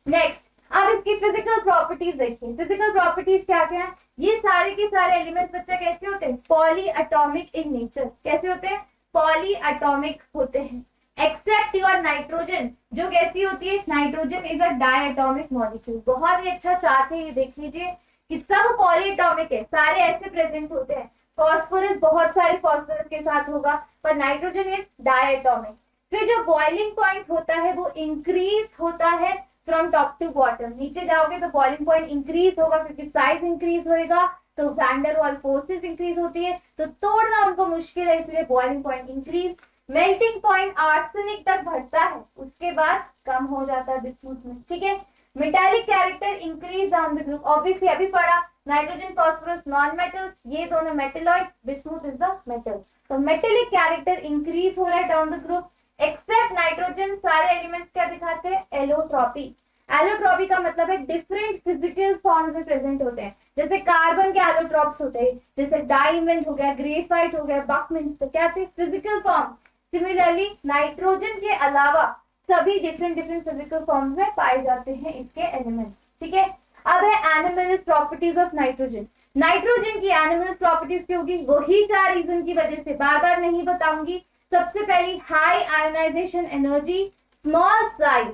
नेक्स्ट अब इसकी फिजिकल प्रॉपर्टीज देखिए। फिजिकल प्रॉपर्टीज क्या क्या है? ये सारे के सारे एलिमेंट्स बच्चा कैसे होते हैं? Poly atomic in nature. कैसे होते हैं? पॉली एटॉमिक होते हैं, एक्सेप्ट योर नाइट्रोजन, जो कैसी होती है? Nitrogen is a diatomic molecule. बहुत ही अच्छा चार्ट है, ये देख लीजिए कि सब पॉली एटॉमिक है, सारे ऐसे प्रेजेंट होते हैं। फॉस्फोरस बहुत सारे फॉस्फोरस के साथ होगा, पर नाइट्रोजन इज डायटोमिक। फिर जो बॉइलिंग पॉइंट होता है वो इंक्रीज होता है फ्रॉम टॉप टू बॉटम। नीचे जाओगे तो बॉइलिंग पॉइंट इंक्रीज होगा, क्योंकि साइज इंक्रीज होएगा तो वैंडर वाल फोर्सेस इंक्रीज होती है, तो तोड़ना उनको मुश्किल है, इसलिए boiling point increase. Melting point arsenic तक बढ़ता है, उसके बाद कम हो जाता है बिस्मुथ में। ठीक है, metallic character increase down the group. Obviously अभी पढ़ा नाइट्रोजन फॉस्फोरस नॉन मेटल, ये दोनों metalloid, bismuth is the metal. तो मेटेलिक कैरेक्टर इंक्रीज हो रहा है down the group. Except nitrogen सारे एलिमेंट्स क्या दिखाते हैं? एलोट्रॉपी। एलोट्रॉपी का मतलब है डिफरेंट फिजिकल फॉर्म्स में प्रेजेंट होते हैं। जैसे कार्बन के एलोट्रॉप्स होते हैं, जैसे डायमंड हो गया, ग्रेफाइट हो गया, बकमिन, तो क्या थे? Physical form. सिमिलरली नाइट्रोजन के अलावा सभी डिफरेंट फिजिकल फॉर्म्स में पाए जाते हैं इसके एलिमेंट्स। ठीक है, अब है animal properties of nitrogen. Nitrogen की एनिमल प्रॉपर्टीज क्या होगी? वही 4 रीजन की वजह से, बार बार नहीं बताऊंगी। सबसे पहली high ionization energy, small size,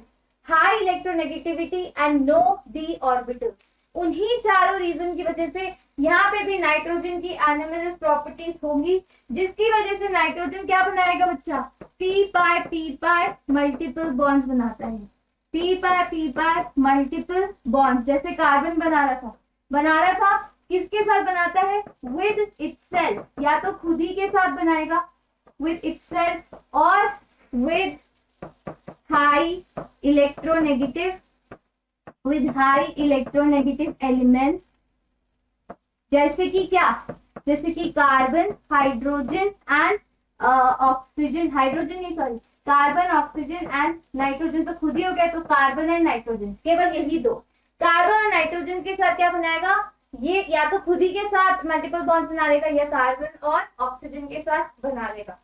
high electronegativity and no D orbital. उन्हीं चारों रीजन की वजह से यहाँ पे भी नाइट्रोजन की एनिमल प्रॉपर्टीज होंगी, जिसकी वजह से नाइट्रोजन क्या बनाएगा बच्चा? p-pi मल्टीपल बॉन्ड्स बनाता है। p-pi मल्टीपल बॉन्ड्स, जैसे कार्बन बना रहा था किसके साथ बनाता है? विद इटसेल्फ, या तो खुद ही के साथ बनाएगा विद इटसेल्फ, और विद हाई इलेक्ट्रोनेगेटिव एलिमेंट्स, जैसे कि क्या? जैसे कि carbon, hydrogen and oxygen. Carbon, oxygen and nitrogen तो खुद ही हो गया, तो कार्बन एंड नाइट्रोजन, केवल यही 2। कार्बन और नाइट्रोजन के साथ क्या बनाएगा? ये या तो खुद ही के साथ मल्टीपल बॉन्ड्स बना लेगा, या कार्बन और ऑक्सीजन के साथ बना लेगा।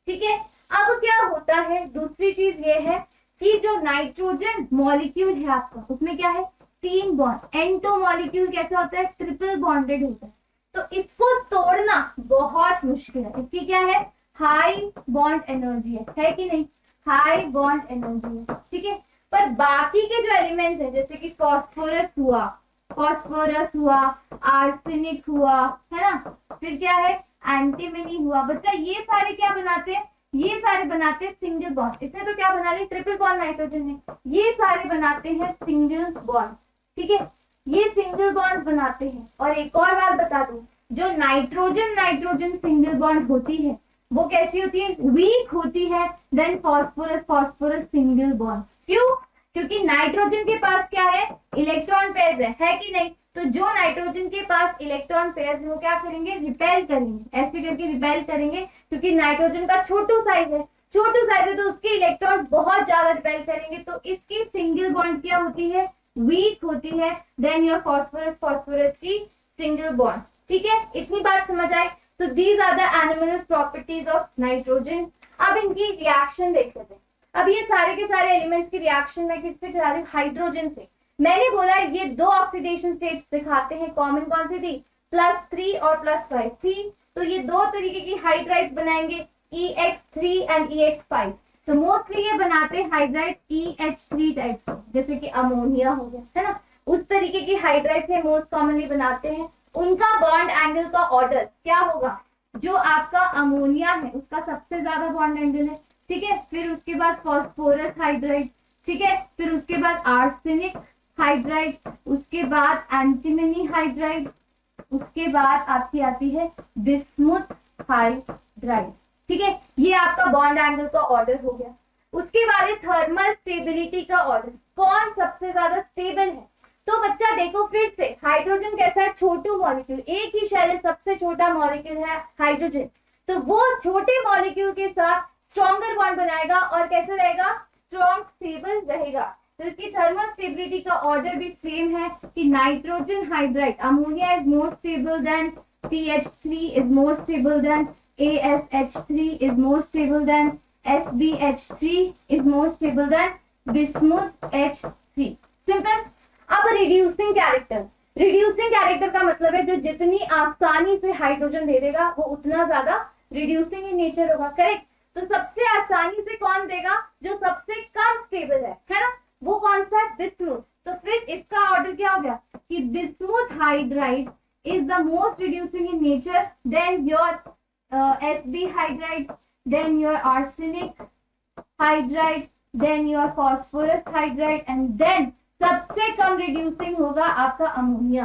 ठीक है, अब क्या होता है? दूसरी चीज ये है कि जो नाइट्रोजन मॉलिक्यूल है आपका, उसमें क्या है? 3 बॉन्ड। N2 मॉलिक्यूल कैसा होता है? ट्रिपल बॉन्डेड होता है, तो इसको तोड़ना बहुत मुश्किल है। इसकी क्या है? हाई बॉन्ड एनर्जी है कि नहीं? हाई बॉन्ड एनर्जी है। ठीक है, पर बाकी के जो एलिमेंट्स हैं, जैसे कि फॉस्फोरस हुआ, आर्सेनिक हुआ, है ना, फिर क्या है? एंटीमनी हुआ। बच्चा ये सारे क्या बनाते हैं? ये सारे बनाते हैं सिंगल बॉन्ड। इसने तो क्या बना लिया? ट्रिपल बॉन्ड नाइट्रोजन ने। ये सारे बनाते हैं सिंगल बॉन्ड। ठीक है, ये सिंगल बॉन्ड बनाते हैं। और एक और बात बता दूं, जो नाइट्रोजन नाइट्रोजन सिंगल बॉन्ड होती है वो कैसी होती है, वीक होती है then phosphorus phosphorus single bond. क्यों? क्योंकि नाइट्रोजन के पास क्या है, इलेक्ट्रॉन पेयर्स है कि नहीं। तो जो नाइट्रोजन के पास इलेक्ट्रॉन पेयर्स वो क्या करेंगे, रिपेल करेंगे, ऐसे करके रिपेल करेंगे, क्योंकि नाइट्रोजन का छोटू साइज है, छोटू साइज है तो उसके इलेक्ट्रॉन बहुत ज्यादा रिपेल करेंगे, तो इसकी सिंगल बॉन्ड क्या होती है, वीक होती है देन योर फॉस्फोरस फॉस्फोरस की सिंगल बॉन्ड। ठीक है, इतनी बात समझ आए। तो these are the animal properties of nitrogen. अब इनकी रिएक्शन देख लेते हैं। अब ये सारे के सारे एलिमेंट्स की रिएक्शन मैं किससे करा रही हूँ, हाइड्रोजन से। मैंने बोला ये दो ऑक्सीडेशन स्टेट्स दिखाते हैं, कॉमन कौन सी थी, +3 और +5 थी। तो ये दो तरीके की हाइड्राइड बनाएंगे, EX3 एंड EX5। तो मोस्टली ये बनाते हैं हाइड्राइड EH3 टाइप, जैसे कि अमोनिया हो गया, है ना, उस तरीके की हाइड्राइड से मोस्ट कॉमनली बनाते हैं। उनका बॉन्ड एंगल का ऑर्डर क्या होगा, जो आपका अमोनिया है उसका सबसे ज्यादा बॉन्ड एंगल है, ठीक है, फिर उसके बाद फॉस्फोरस हाइड्राइड, ठीक है, फिर उसके बाद आर्सेनिक हाइड्राइड, उसके बाद एंटीमनी हाइड्राइड, उसके बाद आपकी आती है बिस्मुथ हाइड्राइड। ठीक है, ये आपका बॉन्ड एंगल का ऑर्डर हो गया। उसके बाद थर्मल स्टेबिलिटी का ऑर्डर, कौन सबसे ज्यादा स्टेबल है। तो बच्चा देखो फिर से, हाइड्रोजन कैसा है, छोटू मॉलिक्यूल, एक ही शेल है, सबसे छोटा मॉलिक्यूल है हाइड्रोजन, तो वो छोटे मॉलिक्यूल के साथ स्ट्रॉन्गर बॉन्ड बनाएगा और कैसे रहेगा, स्ट्रॉन्ग स्टेबल रहेगा। तो इसकी थर्मल स्टेबिलिटी का ऑर्डर भी सेम है कि nitrogen hydride, ammonia is more stable then CH3 is more stable then ASH3 is more stable then SbH3 is more stable then bismuth H3। Simple. अब reducing character, reducing character का मतलब है जो जितनी आसानी से हाइड्रोजन दे देगा वो उतना ज्यादा रिड्यूसिंग इन नेचर होगा, करेक्ट। तो सबसे आसानी से कौन देगा, जो सबसे कम स्टेबल है ना, वो कौन सा है, बिस्मुथ। तो फिर इसका ऑर्डर क्या हो गया कि bismuth hydride is the most reducing in nature, then your Sb hydride, then your arsenic hydride, then your phosphorus hydride, and then सबसे कम रिड्यूसिंग होगा आपका अमोनिया।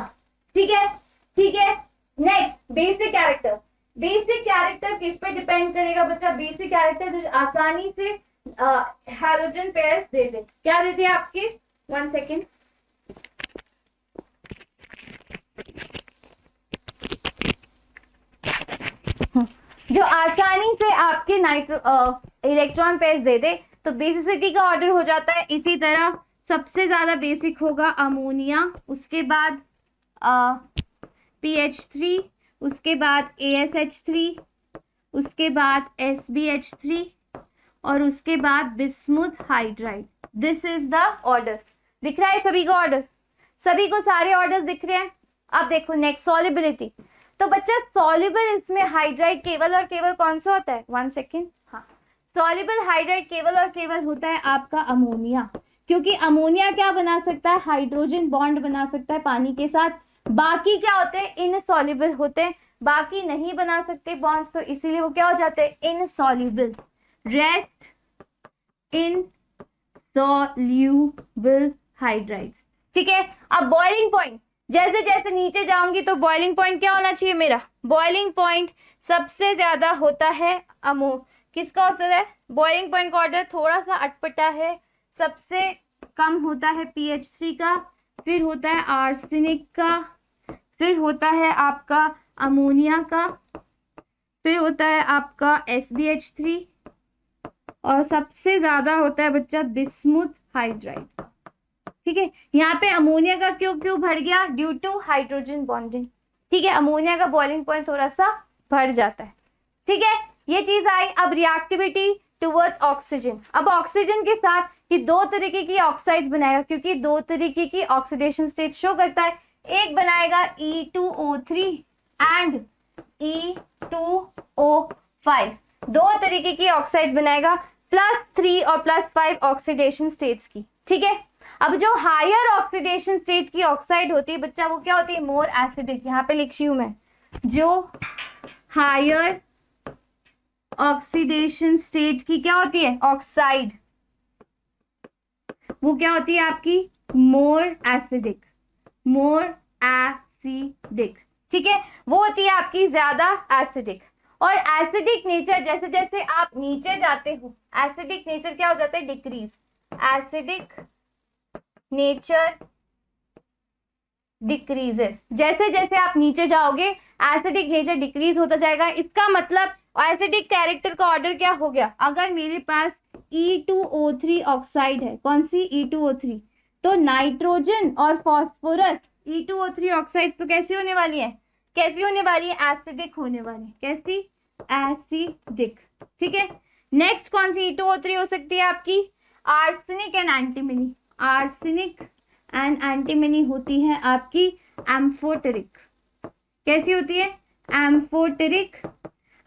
ठीक है, ठीक है। Next basic character, basic character किस पे डिपेंड करेगा बच्चा, बेसिक कैरेक्टर जो आसानी से हाइड्रोजन पेयर्स दे दे, क्या देते हैं आपके, 1 सेकेंड, जो आसानी से आपके इलेक्ट्रॉन पेयर्स दे दे, तो बेसिसिटी का ऑर्डर हो जाता है इसी तरह। सबसे ज्यादा बेसिक होगा अमोनिया, उसके बाद PH3, उसके बाद ASH3, उसके बाद SbH3 और उसके बाद bismuth hydride. This is the order. दिख रहा है सभी का ऑर्डर, सभी को सारे ऑर्डर्स दिख रहे हैं। अब देखो नेक्स्ट सॉल्युबिलिटी। तो बच्चा सॉल्युबल इसमें हाइड्राइड केवल और केवल कौन सा होता है, 1 सेकेंड, हाँ, सॉल्युबल हाइड्राइड केवल और केवल होता है आपका अमोनिया, क्योंकि अमोनिया क्या बना सकता है, हाइड्रोजन बॉन्ड बना सकता है पानी के साथ। बाकी क्या होते हैं, इनसॉल्युबल होते हैं, बाकी नहीं बना सकते बॉन्ड्स, तो इसीलिए वो क्या हो जाते हैं, insoluble. Rest in soluble hydride. ठीक है। अब बॉइलिंग पॉइंट, जैसे जैसे नीचे जाऊंगी तो बॉइलिंग पॉइंट क्या होना चाहिए मेरा, बॉइलिंग पॉइंट सबसे ज्यादा होता है किसका होता है, बॉइलिंग पॉइंट का ऑर्डर थोड़ा सा अटपटा है। सबसे कम होता है PH3 का, फिर होता है आर्सेनिक का, फिर होता है आपका अमोनिया का, फिर होता है आपका SbH3 और सबसे ज्यादा होता है बच्चा बिस्मुथ हाइड्राइड। ठीक है, यहाँ पे अमोनिया का क्यों बढ़ गया, ड्यू टू हाइड्रोजन बॉन्डिंग। ठीक है, अमोनिया का बॉइलिंग पॉइंट थोड़ा सा बढ़ जाता है। ठीक है, ये चीज आई। अब रिएक्टिविटी टुवर्ड्स ऑक्सीजन। अब ऑक्सीजन के साथ ये दो तरीके की ऑक्साइड्स बनाएगा, क्योंकि दो तरीके की ऑक्सीडेशन स्टेट शो करता है। एक बनाएगा E2O3 एंड E2O5, दो तरीके की ऑक्साइड्स बनाएगा, +3 और +5 ऑक्सीडेशन स्टेट्स की। ठीक है, अब जो हायर ऑक्सीडेशन स्टेट की ऑक्साइड होती है बच्चा, वो क्या होती है, मोर एसिडिक। यहाँ पे लिख रही हूं मैं, जो हायर ऑक्सीडेशन स्टेट की क्या होती है, ऑक्साइड, वो क्या होती है आपकी, मोर एसिडिक। मोर एसिडिक, ठीक है, वो होती है आपकी ज्यादा एसिडिक। और एसिडिक नेचर जैसे जैसे आप नीचे जाते हो, एसिडिक नेचर क्या हो जाता है, डिक्रीज। एसिडिक नेचर डिक्रीजेस, जैसे जैसे आप नीचे जाओगे एसिडिक नेचर डिक्रीज होता जाएगा। इसका मतलब एसिडिक कैरेक्टर का ऑर्डर क्या हो गया, अगर मेरे पास E2O3 ऑक्साइड है, कौन सी E2O3, तो नाइट्रोजन और फॉस्फोरस E2O3 ऑक्साइड तो कैसी होने वाली है, कैसी होने वाली है, एसिडिक होने वाली है, कैसी, एसिडिक, ठीक है। नेक्स्ट कौन सी E2O3 हो सकती है आपकी, arsenic and antimony, arsenic and antimony होती है आपकी एम्फोटेरिक, कैसी होती है, एम्फोटेरिक।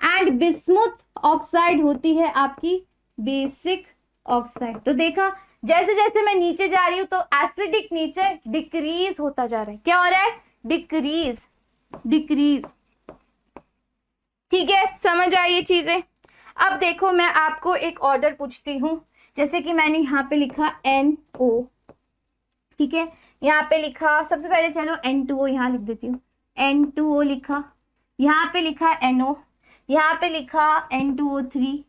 एंड बिस्मुथ ऑक्साइड होती है आपकी बेसिक ऑक्साइड। तो देखा जैसे जैसे मैं नीचे जा रही हूं तो एसिडिक नेचर डिक्रीज होता जा रहा है, क्या हो रहा है, डिक्रीज, डिक्रीज, ठीक है, समझ आई ये चीजें। अब देखो मैं आपको एक ऑर्डर पूछती हूं, जैसे कि मैंने यहाँ पे लिखा NO, ठीक है, यहाँ पे लिखा, सबसे पहले चलो N2O यहाँ लिख देती हूँ, N2O लिखा, यहाँ पे लिखा NO, यहाँ पे लिखा N2O3,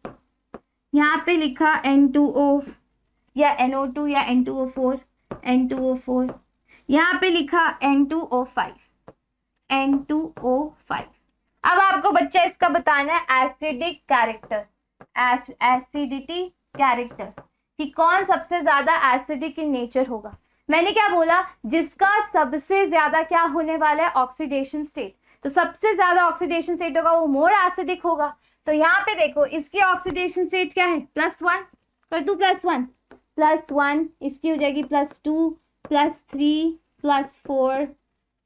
यहाँ पे लिखा N2O या NO2 या N2O4, N2O4, यहाँ पे लिखा N2O5, N2O5। अब आपको बच्चा इसका बताना है एसिडिक कैरेक्टर, एसिडिटी कैरेक्टर, कि कौन सबसे ज्यादा एसिडिक इन नेचर होगा। मैंने क्या बोला, जिसका सबसे ज्यादा क्या होने वाला है, ऑक्सीडेशन स्टेट, तो सबसे ज्यादा ऑक्सीडेशन स्टेट होगा वो मोर एसिडिक होगा। तो यहाँ पे देखो इसकी ऑक्सीडेशन स्टेट क्या है, +1, कर दूं +1, +1, इसकी हो जाएगी +2, +3, +4,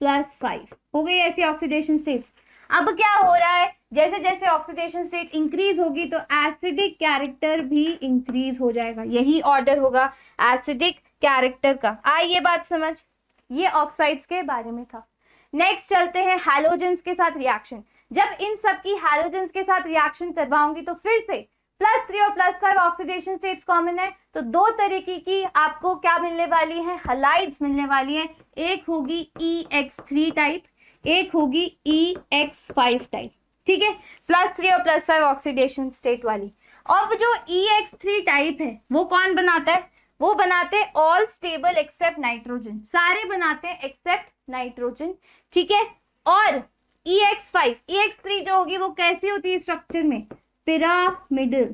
+5, हो गई ऐसी ऑक्सीडेशन स्टेट्स। अब क्या हो रहा है, जैसे जैसे ऑक्सीडेशन स्टेट इंक्रीज होगी तो एसिडिक कैरेक्टर भी इंक्रीज हो जाएगा, यही ऑर्डर होगा एसिडिक कैरेक्टर का। आई ये बात समझ, ये ऑक्साइड्स के बारे में था। नेक्स्ट चलते हैं हैलोजेंस के साथ रिएक्शन। जब इन सब की हैलोजेंस के साथ रिएक्शन करवाऊंगी तो फिर से +3 और +5 ऑक्सीडेशन स्टेट्स कॉमन है, तो दो तरीके की आपको क्या मिलने वाली है, हलाइड्स मिलने वाली है। एक होगी EX3 टाइप, एक होगी EX5 टाइप, ठीक है, +3 और +5 ऑक्सीडेशन स्टेट वाली। अब जो EX3 टाइप है वो कौन बनाता है, वो बनाते हैं ऑल स्टेबल एक्सेप्ट नाइट्रोजन, सारे बनाते हैं एक्सेप्ट नाइट्रोजन, ठीक है। और EX3 जो होगी वो कैसी होती है स्ट्रक्चर में, पिरामिडल,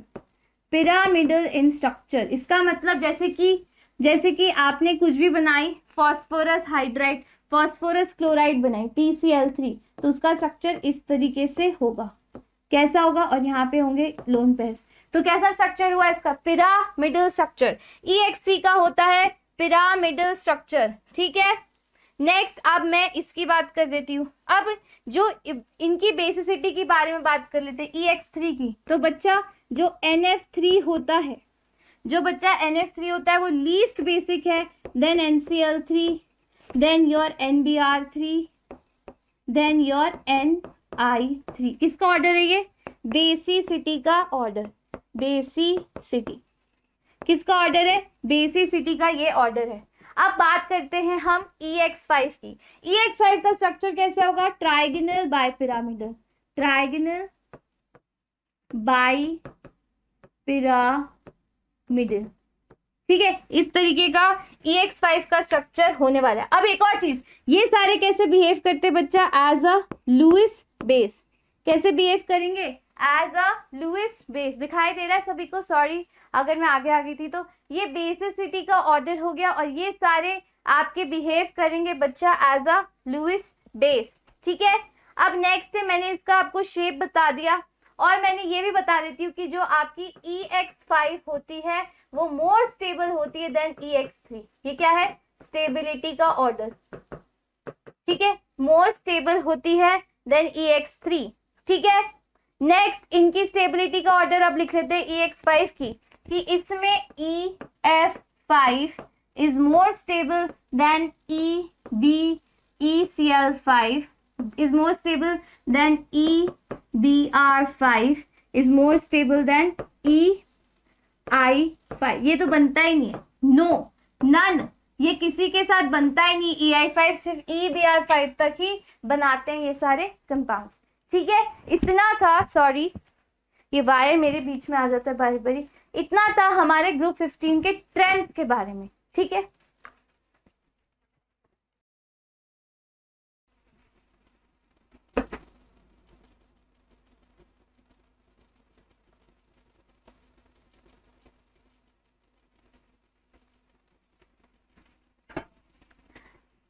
पिरामिडल इन स्ट्रक्चर। इसका मतलब जैसे कि आपने कुछ भी बनाई, फास्फोरस हाइड्राइड, फास्फोरस क्लोराइड बनाई PCl3, तो उसका स्ट्रक्चर इस तरीके से होगा, कैसा होगा, और यहाँ पे होंगे लोन पेयर्स, तो कैसा स्ट्रक्चर हुआ इसका, पिरामिडल स्ट्रक्चर। EX3 का होता है पिरामिडल स्ट्रक्चर, ठीक है। नेक्स्ट अब मैं इसकी बात कर देती हूँ, अब जो इनकी बेसिसिटी के बारे में बात कर लेते हैं EX3 की। तो बच्चा जो NF3 होता है, जो बच्चा NF3 होता है वो लीस्ट बेसिक है, then NCl3, then your NBr3, then your Ni3। किसका ऑर्डर है ये, बेसिसिटी का ऑर्डर, बेसिसिटी किसका ऑर्डर है, बेसिसिटी का ये ऑर्डर है। अब बात करते हैं हम EX5 की। EX5 का स्ट्रक्चर कैसे होगा, trigonal bipyramidal, trigonal bipyramidal, ठीक है, इस तरीके का EX5 का स्ट्रक्चर होने वाला है। अब एक और चीज, ये सारे कैसे बिहेव करते बच्चा, एज अ लुईस बेस, कैसे बिहेव करेंगे, एज अ लुईस बेस। दिखाई दे रहा है सभी को, सॉरी अगर मैं आगे आ गई थी। तो ये बेसिसिटी का ऑर्डर हो गया और ये सारे आपके बिहेव करेंगे बच्चा एज अ लुईस बेस, ठीक है। अब नेक्स्ट है, मैंने इसका आपको शेप बता दिया और मैंने ये भी बता देती हूँ कि जो आपकी EX5 होती है वो मोर स्टेबल होती है देन EX3। ये क्या है, स्टेबिलिटी का ऑर्डर, ठीक है, मोर स्टेबल होती है देन EX3, ठीक है। नेक्स्ट इनकी स्टेबिलिटी का ऑर्डर अब लिख लेते हैं EX5 की, कि इसमें EF5 is more stable than ECl5 is more stable than EBr5 is more stable than EI5। ये तो बनता ही नहीं है, नो, नन, ये किसी के साथ बनता ही नहीं, EI5 सिर्फ EBr5 तक ही बनाते हैं ये सारे कंपाउंड्स। ठीक है, इतना था, सॉरी ये वायर मेरे बीच में आ जाता है बारी बारी। इतना था हमारे ग्रुप 15 के ट्रेंड्स के बारे में। ठीक है,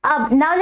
अब now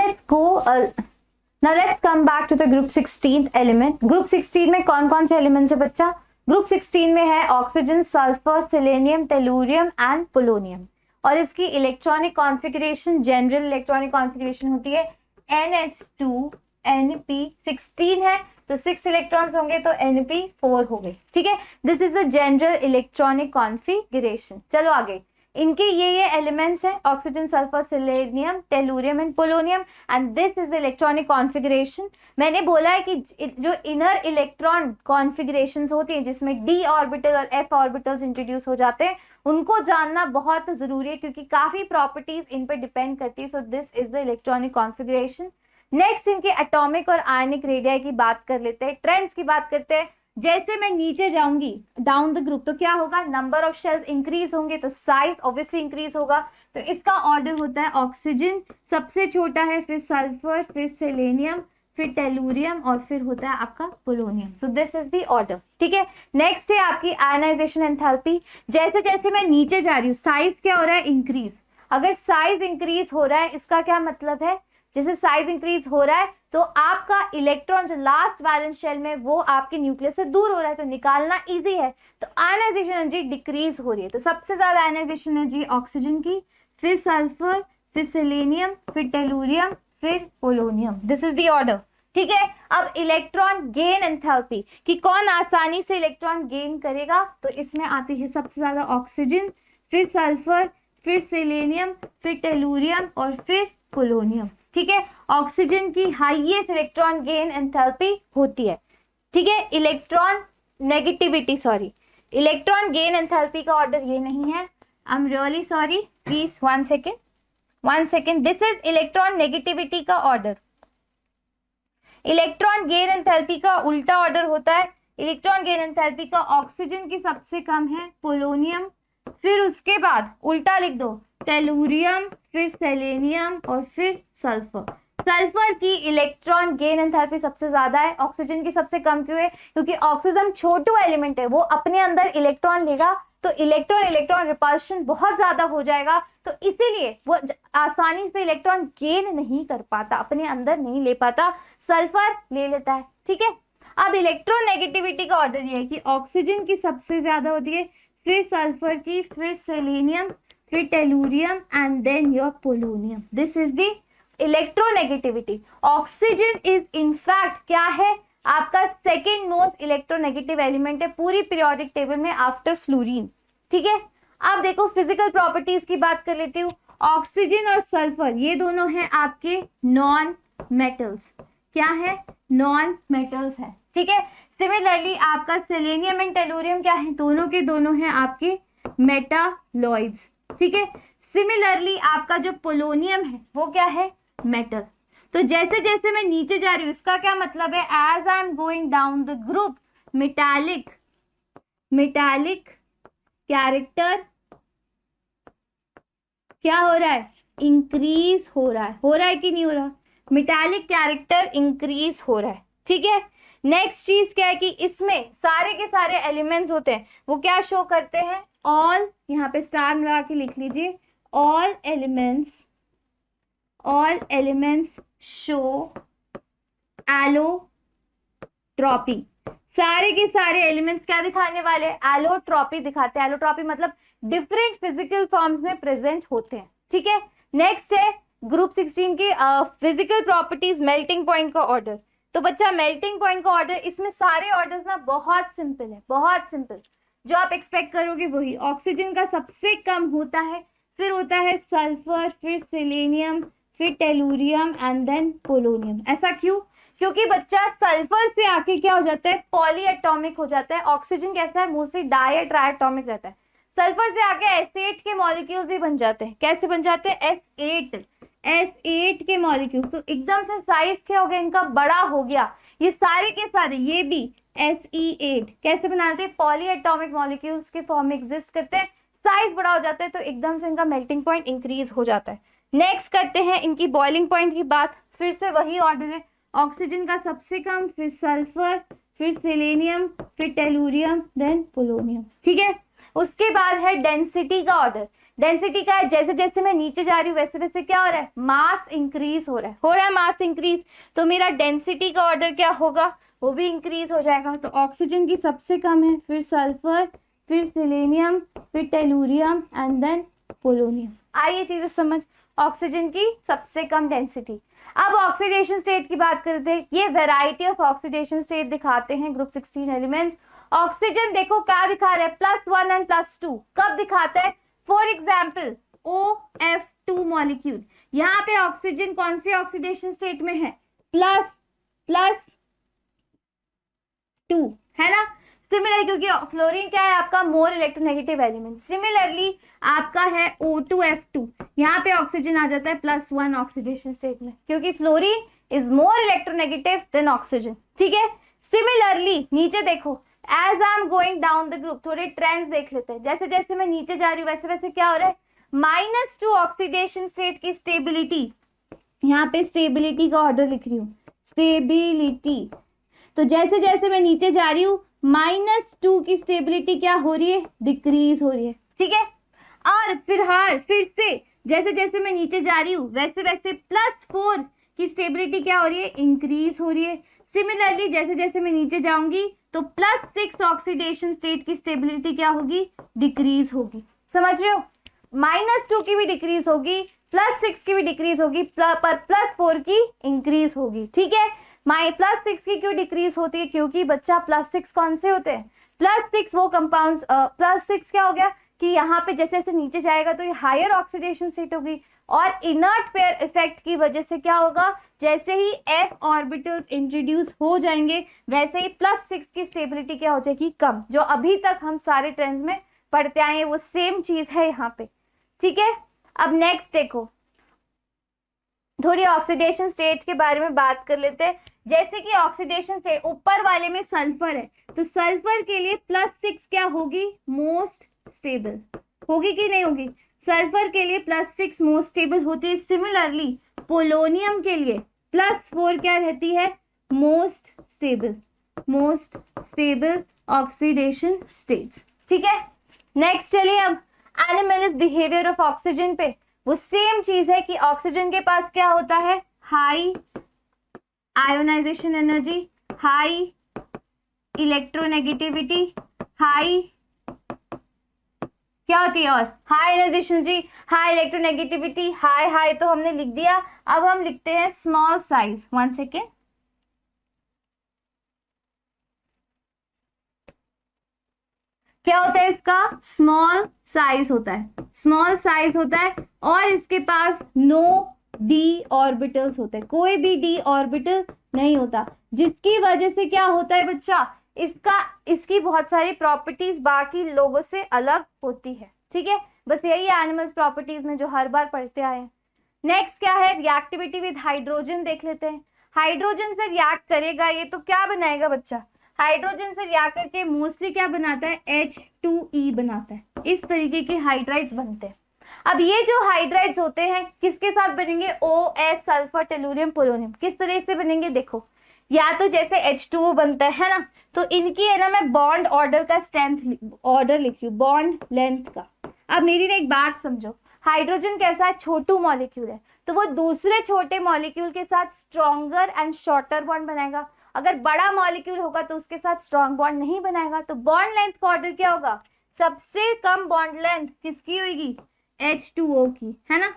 let's come back to the group 16 element। group 16 में कौन कौन से एलिमेंट्स है बच्चा? ग्रुप 16 में है oxygen, sulphur, selenium, tellurium and polonium. और इसकी electronic configuration, general electronic configuration होती है NH2Np16 है, तो 6 इलेक्ट्रॉन्स होंगे तो Np4 हो गए। ठीक है, this is the general electronic configuration. चलो आगे, इनके ये एलिमेंट्स हैं oxygen, sulphur, selenium, tellurium and polonium and this is the electronic configuration. मैंने बोला है कि जो इनर इलेक्ट्रॉन कॉन्फ़िगरेशंस होती हैं जिसमें d ऑर्बिटल और f ऑर्बिटल्स इंट्रोड्यूस हो जाते हैं, उनको जानना बहुत जरूरी है क्योंकि काफी प्रॉपर्टीज इन पर डिपेंड करती है। So this is the electronic configuration. Next इनके एटॉमिक और आयनिक रेडियाई की बात कर लेते हैं, ट्रेंड्स की बात करते हैं। जैसे मैं नीचे जाऊंगी डाउन द ग्रुप तो क्या होगा, नंबर ऑफ शेल्स इंक्रीज होंगे तो साइज ऑब्वियसली इंक्रीज होगा। तो इसका ऑर्डर होता है ऑक्सीजन सबसे छोटा है, फिर सल्फर, फिर सेलेनियम, फिर टेलुरियम और फिर होता है आपका polonium. So this is the order. ठीक है, नेक्स्ट है आपकी आयनाइजेशन एंथैल्पी। जैसे जैसे मैं नीचे जा रही हूँ साइज क्या हो रहा है, इंक्रीज। अगर साइज इंक्रीज हो रहा है इसका क्या मतलब है, जैसे साइज इंक्रीज हो रहा है तो आपका इलेक्ट्रॉन जो लास्ट वैलेंस शेल में वो आपके न्यूक्लियस से दूर हो रहा है तो निकालना इजी है। तो आयनाइजेशन एनर्जी डिक्रीज हो रही है। तो सबसे ज्यादा आयनाइजेशन एनर्जी ऑक्सीजन की, फिर सल्फर, फिर सेलेनियम, फिर टेलुरियम, फिर polonium. This is the order. ठीक है, अब इलेक्ट्रॉन गेन एंथैल्पी कि कौन आसानी से इलेक्ट्रॉन गेन करेगा, तो इसमें आती है सबसे ज्यादा ऑक्सीजन, फिर सल्फर, फिर सेलेनियम, फिर टेलुरियम और फिर पोलोनियम। ठीक है, ऑक्सीजन की हाईएस्ट इलेक्ट्रॉन गेन एंथैल्पी होती है। ठीक है, इलेक्ट्रॉन गेन एंथैल्पी का ऑर्डर ये नहीं है। I am really sorry, please one second. This is electron negativity का ऑर्डर। इलेक्ट्रॉन गेन एंथैल्पी का उल्टा ऑर्डर होता है। इलेक्ट्रॉन गेन एंथैल्पी का ऑक्सीजन की सबसे कम है, पोलोनियम, फिर उसके बाद उल्टा लिख दो टेलुरियम, फिर सेलेनियम और फिर सल्फर। सल्फर की इलेक्ट्रॉन गेन एंथैल्पी सबसे ज्यादा है, ऑक्सीजन की सबसे कम क्यों है, क्योंकि ऑक्सीजन छोटू एलिमेंट है, वो अपने अंदर इलेक्ट्रॉन लेगा तो इलेक्ट्रॉन रिपल्शन बहुत ज्यादा हो जाएगा, तो इसीलिए वो आसानी से इलेक्ट्रॉन गेन नहीं कर पाता, अपने अंदर नहीं ले पाता, सल्फर ले लेता है। ठीक है, अब इलेक्ट्रॉन नेगेटिविटी का ऑर्डर ये है कि ऑक्सीजन की सबसे ज्यादा होती है, फिर सल्फर की, फिर सेलेनियम, फिर tellurium and then your polonium. This is the electronegativity. Oxygen is in fact क्या है, आपका सेकेंड मोस्ट इलेक्ट्रोनेगेटिव एलिमेंट है पूरी पीरियोडिक टेबल में आफ्टर फ्लोरीन। ठीक है, अब देखो फिजिकल प्रॉपर्टीज की बात कर लेती हूँ। ऑक्सीजन और सल्फर ये दोनों हैं आपके नॉन मेटल्स। क्या है, नॉन मेटल्स है। ठीक है, सिमिलरली आपका सेलेनियम एंड टेलुरियम क्या है, दोनों के दोनों हैं आपके मेटालॉइड्स। ठीक है, सिमिलरली आपका जो पोलोनियम है वो क्या है, मेटल। तो जैसे जैसे मैं नीचे जा रही हूँ इसका क्या मतलब है, as I am going down the group metallic character क्या हो रहा है, इंक्रीज हो रहा है कि नहीं हो रहा, मेटालिक कैरेक्टर इंक्रीज हो रहा है। ठीक है, नेक्स्ट चीज क्या है कि इसमें सारे के सारे एलिमेंट्स होते हैं वो क्या शो करते हैं, ऑल, यहाँ पे स्टार लगा के लिख लीजिए, ऑल एलिमेंट्स शो एलोट्रॉपी। सारे के सारे एलिमेंट्स क्या दिखाने वाले, एलोट्रॉपी दिखाते हैं। एलोट्रॉपी मतलब डिफरेंट फिजिकल फॉर्म्स में प्रेजेंट होते हैं। ठीक है, नेक्स्ट है ग्रुप 16 की फिजिकल प्रॉपर्टीज, मेल्टिंग पॉइंट का ऑर्डर। तो बच्चा मेल्टिंग पॉइंट का ऑर्डर, इसमें सारे ऑर्डर्स ना बहुत सिंपल है, बहुत सिंपल, जो आप एक्सपेक्ट करोगे वही। ऑक्सीजन का सबसे कम होता है, फिर होता है सल्फर, फिर सेलेनियम, फिर टेलुरियम एंड देन पोलोनियम। ऐसा क्यों, क्योंकि बच्चा सल्फर से आके क्या हो जाता है, पॉली एटॉमिक हो जाता है। ऑक्सीजन कैसा है, मोस्टली डाई ट्राइएटॉमिक रहता है। सल्फर से आके S8 के मॉलिक्यूल्स भी बन जाते हैं। कैसे बन जाते हैं? S8 के मॉलिक्यूल्स। तो एकदम से साइज क्या हो गया इनका? बड़ा हो गया। ये सारे के सारे, ये भी Se8 कैसे बनाते हैं? पॉली एटॉमिक मॉलिक्यूल्स के फॉर्म में एग्जिस्ट करते हैं, साइज बड़ा हो जाता है तो एकदम से इनका मेल्टिंग पॉइंट इंक्रीज हो जाता है। नेक्स्ट करते हैं इनकी बॉइलिंग पॉइंट की बात। फिर से वही ऑर्डर है, ऑक्सीजन का सबसे कम, फिर सल्फर, फिर सेलेनियम, फिर टेलुरियम, देन पोलोनियम। ठीक है, उसके बाद है डेंसिटी का ऑर्डर। डेंसिटी का है, जैसे जैसे मैं नीचे जा रही हूँ वैसे वैसे क्या हो रहा है? मास इंक्रीज हो रहा है मास इंक्रीज। तो मेरा डेंसिटी का ऑर्डर क्या होगा? वो भी इंक्रीज हो जाएगा। तो ऑक्सीजन की सबसे कम है, फिर सल्फर, फिर सेलेनियम, फिर टेलुरियम एंड देन पोलोनियम। आइए चीजें समझ, ऑक्सीजन की सबसे कम डेंसिटी। अब ऑक्सीडेशन स्टेट की बात करते हैं। ये वैरायटी ऑफ ऑक्सीडेशन स्टेट दिखाते हैं ग्रुप 16 एलिमेंट्स। ऑक्सीजन देखो क्या दिखा रहा है? +1 एंड +2। कब दिखाता है? फॉर एग्जाम्पल OF2 मॉलिक्यूल, यहाँ पे ऑक्सीजन कौन से ऑक्सीडेशन स्टेट में है? +2 है ना। सिमिलर, क्योंकि फ्लोरीन क्या है आपका? More electronegative element. सिमिलरली आपका है O2F2, यहाँ पे ऑक्सीजन आ जाता है +1 ऑक्सीडेशन स्टेट में, क्योंकि fluorine is more electronegative than oxygen. ठीक है, सिमिलरली नीचे देखो, as I am going down the group, थोड़े ट्रेंड्स देख लेते हैं। जैसे जैसे मैं नीचे जा रही हूँ वैसे वैसे क्या हो रहा है? -2 ऑक्सीडेशन स्टेट की स्टेबिलिटी, यहाँ पे स्टेबिलिटी का ऑर्डर लिख रही हूँ, स्टेबिलिटी। तो जैसे जैसे मैं नीचे जा रही हूँ -2 की स्टेबिलिटी क्या हो रही है? डिक्रीज हो रही है। ठीक है, और फिर से जैसे जैसे मैं नीचे जा रही हूँ वैसे वैसे +4 की स्टेबिलिटी क्या हो रही है? इंक्रीज हो रही है। सिमिलरली जैसे जैसे मैं नीचे जाऊंगी तो +6 ऑक्सीडेशन स्टेट की स्टेबिलिटी क्या होगी? डिक्रीज होगी। समझ रहे हो? -2 की भी डिक्रीज होगी, +6 की भी डिक्रीज होगी, पर +4 की इंक्रीज होगी। ठीक है, +6 की क्यों डिक्रीज होती है? क्योंकि बच्चा +6 कौन से होते हैं? +6 वो कंपाउंड्स, +6 क्या हो गया कि यहाँ पे जैसे जैसे नीचे जाएगा तो ये हायर ऑक्सीडेशन स्टेट होगी, और इनर्ट पेयर इफेक्ट की वजह से क्या होगा? जैसे ही f ऑर्बिटल्स इंट्रोड्यूस हो जाएंगे वैसे ही +6 की स्टेबिलिटी क्या हो जाएगी? कम। जो अभी तक हम सारे ट्रेंड्स में पढ़ते आए हैं वो सेम चीज है यहाँ पे। ठीक है, अब नेक्स्ट देखो, थोड़ी ऑक्सीडेशन स्टेट के बारे में बात कर लेते हैं। जैसे कि ऑक्सीडेशन स्टेट ऊपर वाले में सल्फर है, तो सल्फर के लिए +6 क्या होगी? मोस्ट स्टेबल होगी कि नहीं होगी? सल्फर के लिए +6 मोस्ट स्टेबल होती है। सिमिलरली पोलोनियम के लिए +4 क्या रहती है? Most stable oxidation states. ठीक है, नेक्स्ट चलिए अब एनिमल्स बिहेवियर ऑफ ऑक्सीजन पे। वो सेम चीज है कि ऑक्सीजन के पास क्या होता है? High ionization energy, high electronegativity, high क्या होती है? और हाई आयोनाइजेशन जी, हाई इलेक्ट्रोनेगेटिविटी, हाई तो हमने लिख दिया। अब हम लिखते हैं स्मॉल साइज। 1 सेकेंड, क्या होता है इसका? स्मॉल साइज होता है, और इसके पास नो d ऑर्बिटल्स होते हैं, कोई भी d ऑर्बिटल नहीं होता, जिसकी वजह से क्या होता है बच्चा? इसकी बहुत सारी प्रॉपर्टीज बाकी लोगों से अलग होती है। ठीक है, बस यही एनिमल्स प्रॉपर्टीज में जो हर बार पढ़ते आए हैं। नेक्स्ट क्या है? रिएक्टिविटी विद हाइड्रोजन देख लेते हैं। हाइड्रोजन से रिएक्ट करेगा ये तो क्या बनाएगा बच्चा? हाइड्रोजन से रिएक्ट करके मोस्टली क्या बनाता है? H2E बनाता है। इस तरीके के हाइड्राइड्स बनते हैं। अब ये जो हाइड्राइड्स होते हैं किसके साथ बनेंगे? OH, sulphur, tellurium, polonium. किस तरह से बनेंगे देखो, या तो जैसे H2O बनता है ना, तो इनकी है ना मैं बॉन्ड ऑर्डर का ऑर्डर लिख रही हूँ, बॉन्ड लेंथ का। अब मेरी ना एक बात समझो, हाइड्रोजन कैसा है? छोटू मॉलिक्यूल है, तो वो दूसरे छोटे मॉलिक्यूल के साथ स्ट्रॉन्गर एंड शॉर्टर बॉन्ड बनाएगा। अगर बड़ा मॉलिक्यूल होगा तो उसके साथ स्ट्रॉन्ग बॉन्ड नहीं बनाएगा। तो बॉन्ड लेंथ का ऑर्डर क्या होगा? सबसे कम बॉन्ड लेंथ किसकी होगी? H2O की, है ना।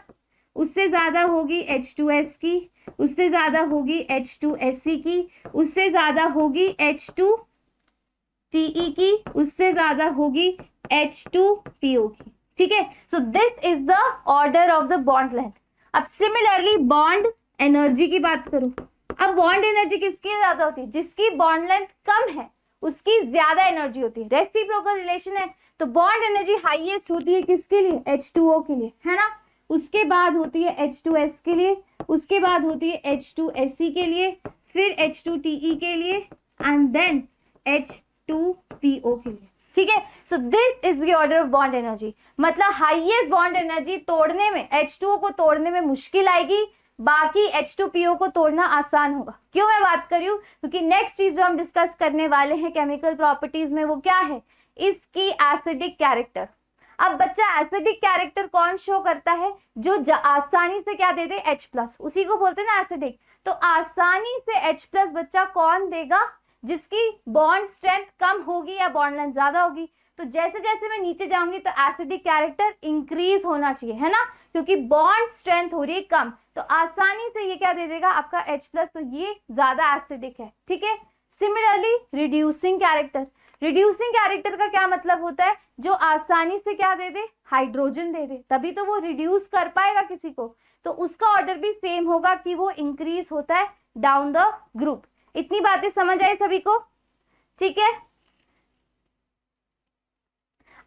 उससे ज्यादा होगी H2S की, उससे ज्यादा होगी H2Se की, उससे ज्यादा होगी H2Te की, उससे ज्यादा होगी H2PO की। ठीक है, so this is the order of the bond length. अब सिमिलरली बॉन्ड एनर्जी की बात करूं, अब बॉन्ड एनर्जी किसकी ज्यादा होती है? जिसकी बॉन्ड लेंथ कम है उसकी ज्यादा एनर्जी होती है। रेसिप्रोकल रिलेशन है तो बॉन्ड एनर्जी हाईएस्ट होती है किसके लिए? H2O के लिए, है ना। उसके बाद होती है H2S के लिए, उसके बाद होती है H2Se के लिए, फिर H2Te के लिए एंड देन H2PO के लिए। ठीक है, so this is the order of bond energy. मतलब हाईएस्ट बॉन्ड एनर्जी तोड़ने में, H2O को तोड़ने में मुश्किल आएगी, बाकी H2PO को तोड़ना आसान होगा। क्यों मैं बात कर रही हूँ? क्योंकि नेक्स्ट चीज जो हम डिस्कस करने वाले हैं केमिकल प्रॉपर्टीज में वो क्या है? इसकी एसिडिक कैरेक्टर। अब बच्चा एसिडिक कैरेक्टर कौन शो करता है? जो आसानी से क्या दे दे? H+, उसी को बोलते हैं ना एसिडिक। तो आसानी से H+ बच्चा कौन देगा? जिसकी बॉन्ड स्ट्रेंथ कम होगी या बॉन्ड लेंथ ज्यादा होगी। तो जैसे जैसे मैं नीचे जाऊंगी तो एसिडिक कैरेक्टर इंक्रीज होना चाहिए, है ना, क्योंकि बॉन्ड स्ट्रेंथ हो रही है कम, तो आसानी से ये क्या दे देगा? आपका H+, तो ये ज्यादा एसिडिक है। ठीक है, similarly reducing character. Reducing character का क्या मतलब होता है? जो आसानी से क्या दे दे? हाइड्रोजन दे दे, तभी तो वो रिड्यूस कर पाएगा किसी को। तो उसका ऑर्डर भी सेम होगा कि वो इंक्रीज होता है डाउन द ग्रुप। इतनी बातें समझ आई सभी को? ठीक है,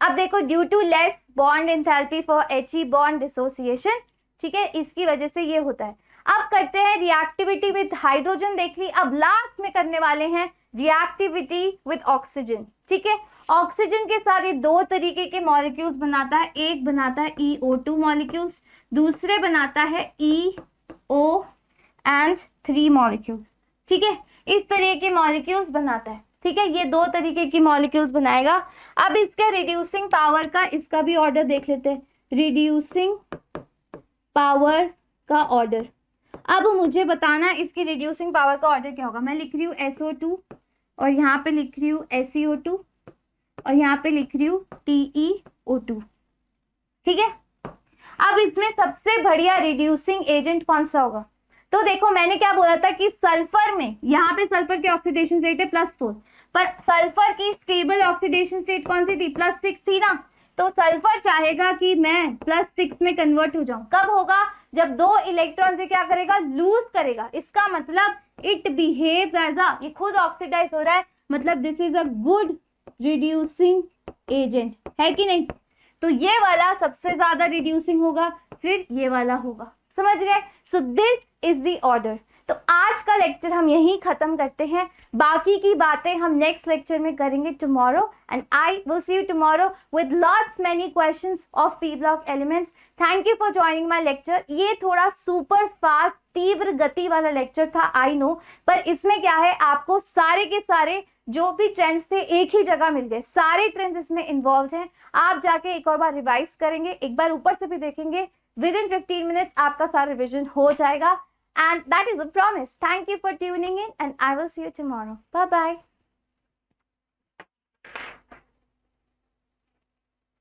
अब देखो, due to less bond enthalpy for He bond dissociation, ठीक है, इसकी वजह से ये होता है। अब करते हैं रिएक्टिविटी विद हाइड्रोजन, देख ली। अब लास्ट में करने वाले हैं रिएक्टिविटी विद ऑक्सीजन। ठीक है, ऑक्सीजन के साथ ये दो तरीके के मॉलिक्यूल्स बनाता है। एक बनाता है EO2 मॉलिक्यूल्स, दूसरे बनाता है EO and 3 मॉलिक्यूल्स। ठीक है, इस तरह के मॉलिक्यूल्स बनाता है। ठीक है, ये दो तरीके की मॉलिक्यूल्स बनाएगा। अब इसके रिड्यूसिंग पावर का, इसका भी ऑर्डर देख लेते हैं। रिड्यूसिंग पावर का ऑर्डर, अब मुझे बताना इसकी रिड्यूसिंग पावर का ऑर्डर क्या होगा। मैं लिख रही हूँ SO2 और यहाँ पे लिख रही हूँ SeO2 और यहाँ पे लिख रही हूँ TeO2। ठीक है, अब इसमें सबसे बढ़िया रिड्यूसिंग एजेंट कौन सा होगा? तो देखो, मैंने क्या बोला था कि सल्फर में, यहाँ पे सल्फर की ऑक्सीडेशन स्टेट है +4, पर सल्फर की स्टेबल ऑक्सीडेशन स्टेट कौन सी थी? +6 थी ना। तो सल्फर चाहेगा कि मैं +6 में कन्वर्ट हो जाऊं। कब होगा? जब 2 इलेक्ट्रॉन से क्या करेगा? लूज करेगा। इसका मतलब इट बिहेव्स एज अ, ये खुद ऑक्सीडाइज हो रहा है, मतलब this is a good reducing agent, है कि नहीं? तो ये वाला सबसे ज्यादा रिड्यूसिंग होगा, फिर ये वाला होगा। समझ गए? So this is the order. तो आज का लेक्चर हम यहीं खत्म करते हैं, बाकी की बातें हम नेक्स्ट लेक्चर में करेंगे tomorrow, and I will see you tomorrow with lots many questions of P block elements. Thank you for joining my lecture. ये थोड़ा सुपर फास्ट तीव्र गति वाला लेक्चर था, I know, पर इसमें क्या है, आपको सारे के सारे जो भी ट्रेंड्स थे एक ही जगह मिल गए। सारे ट्रेंड्स इसमें इन्वॉल्व हैं। आप जाके एक और बार रिवाइज करेंगे, एक बार ऊपर से भी देखेंगे, within 15 minutes आपका सारा रिविजन हो जाएगा। And that is a promise. Thank you for tuning in and I will see you tomorrow. Bye bye.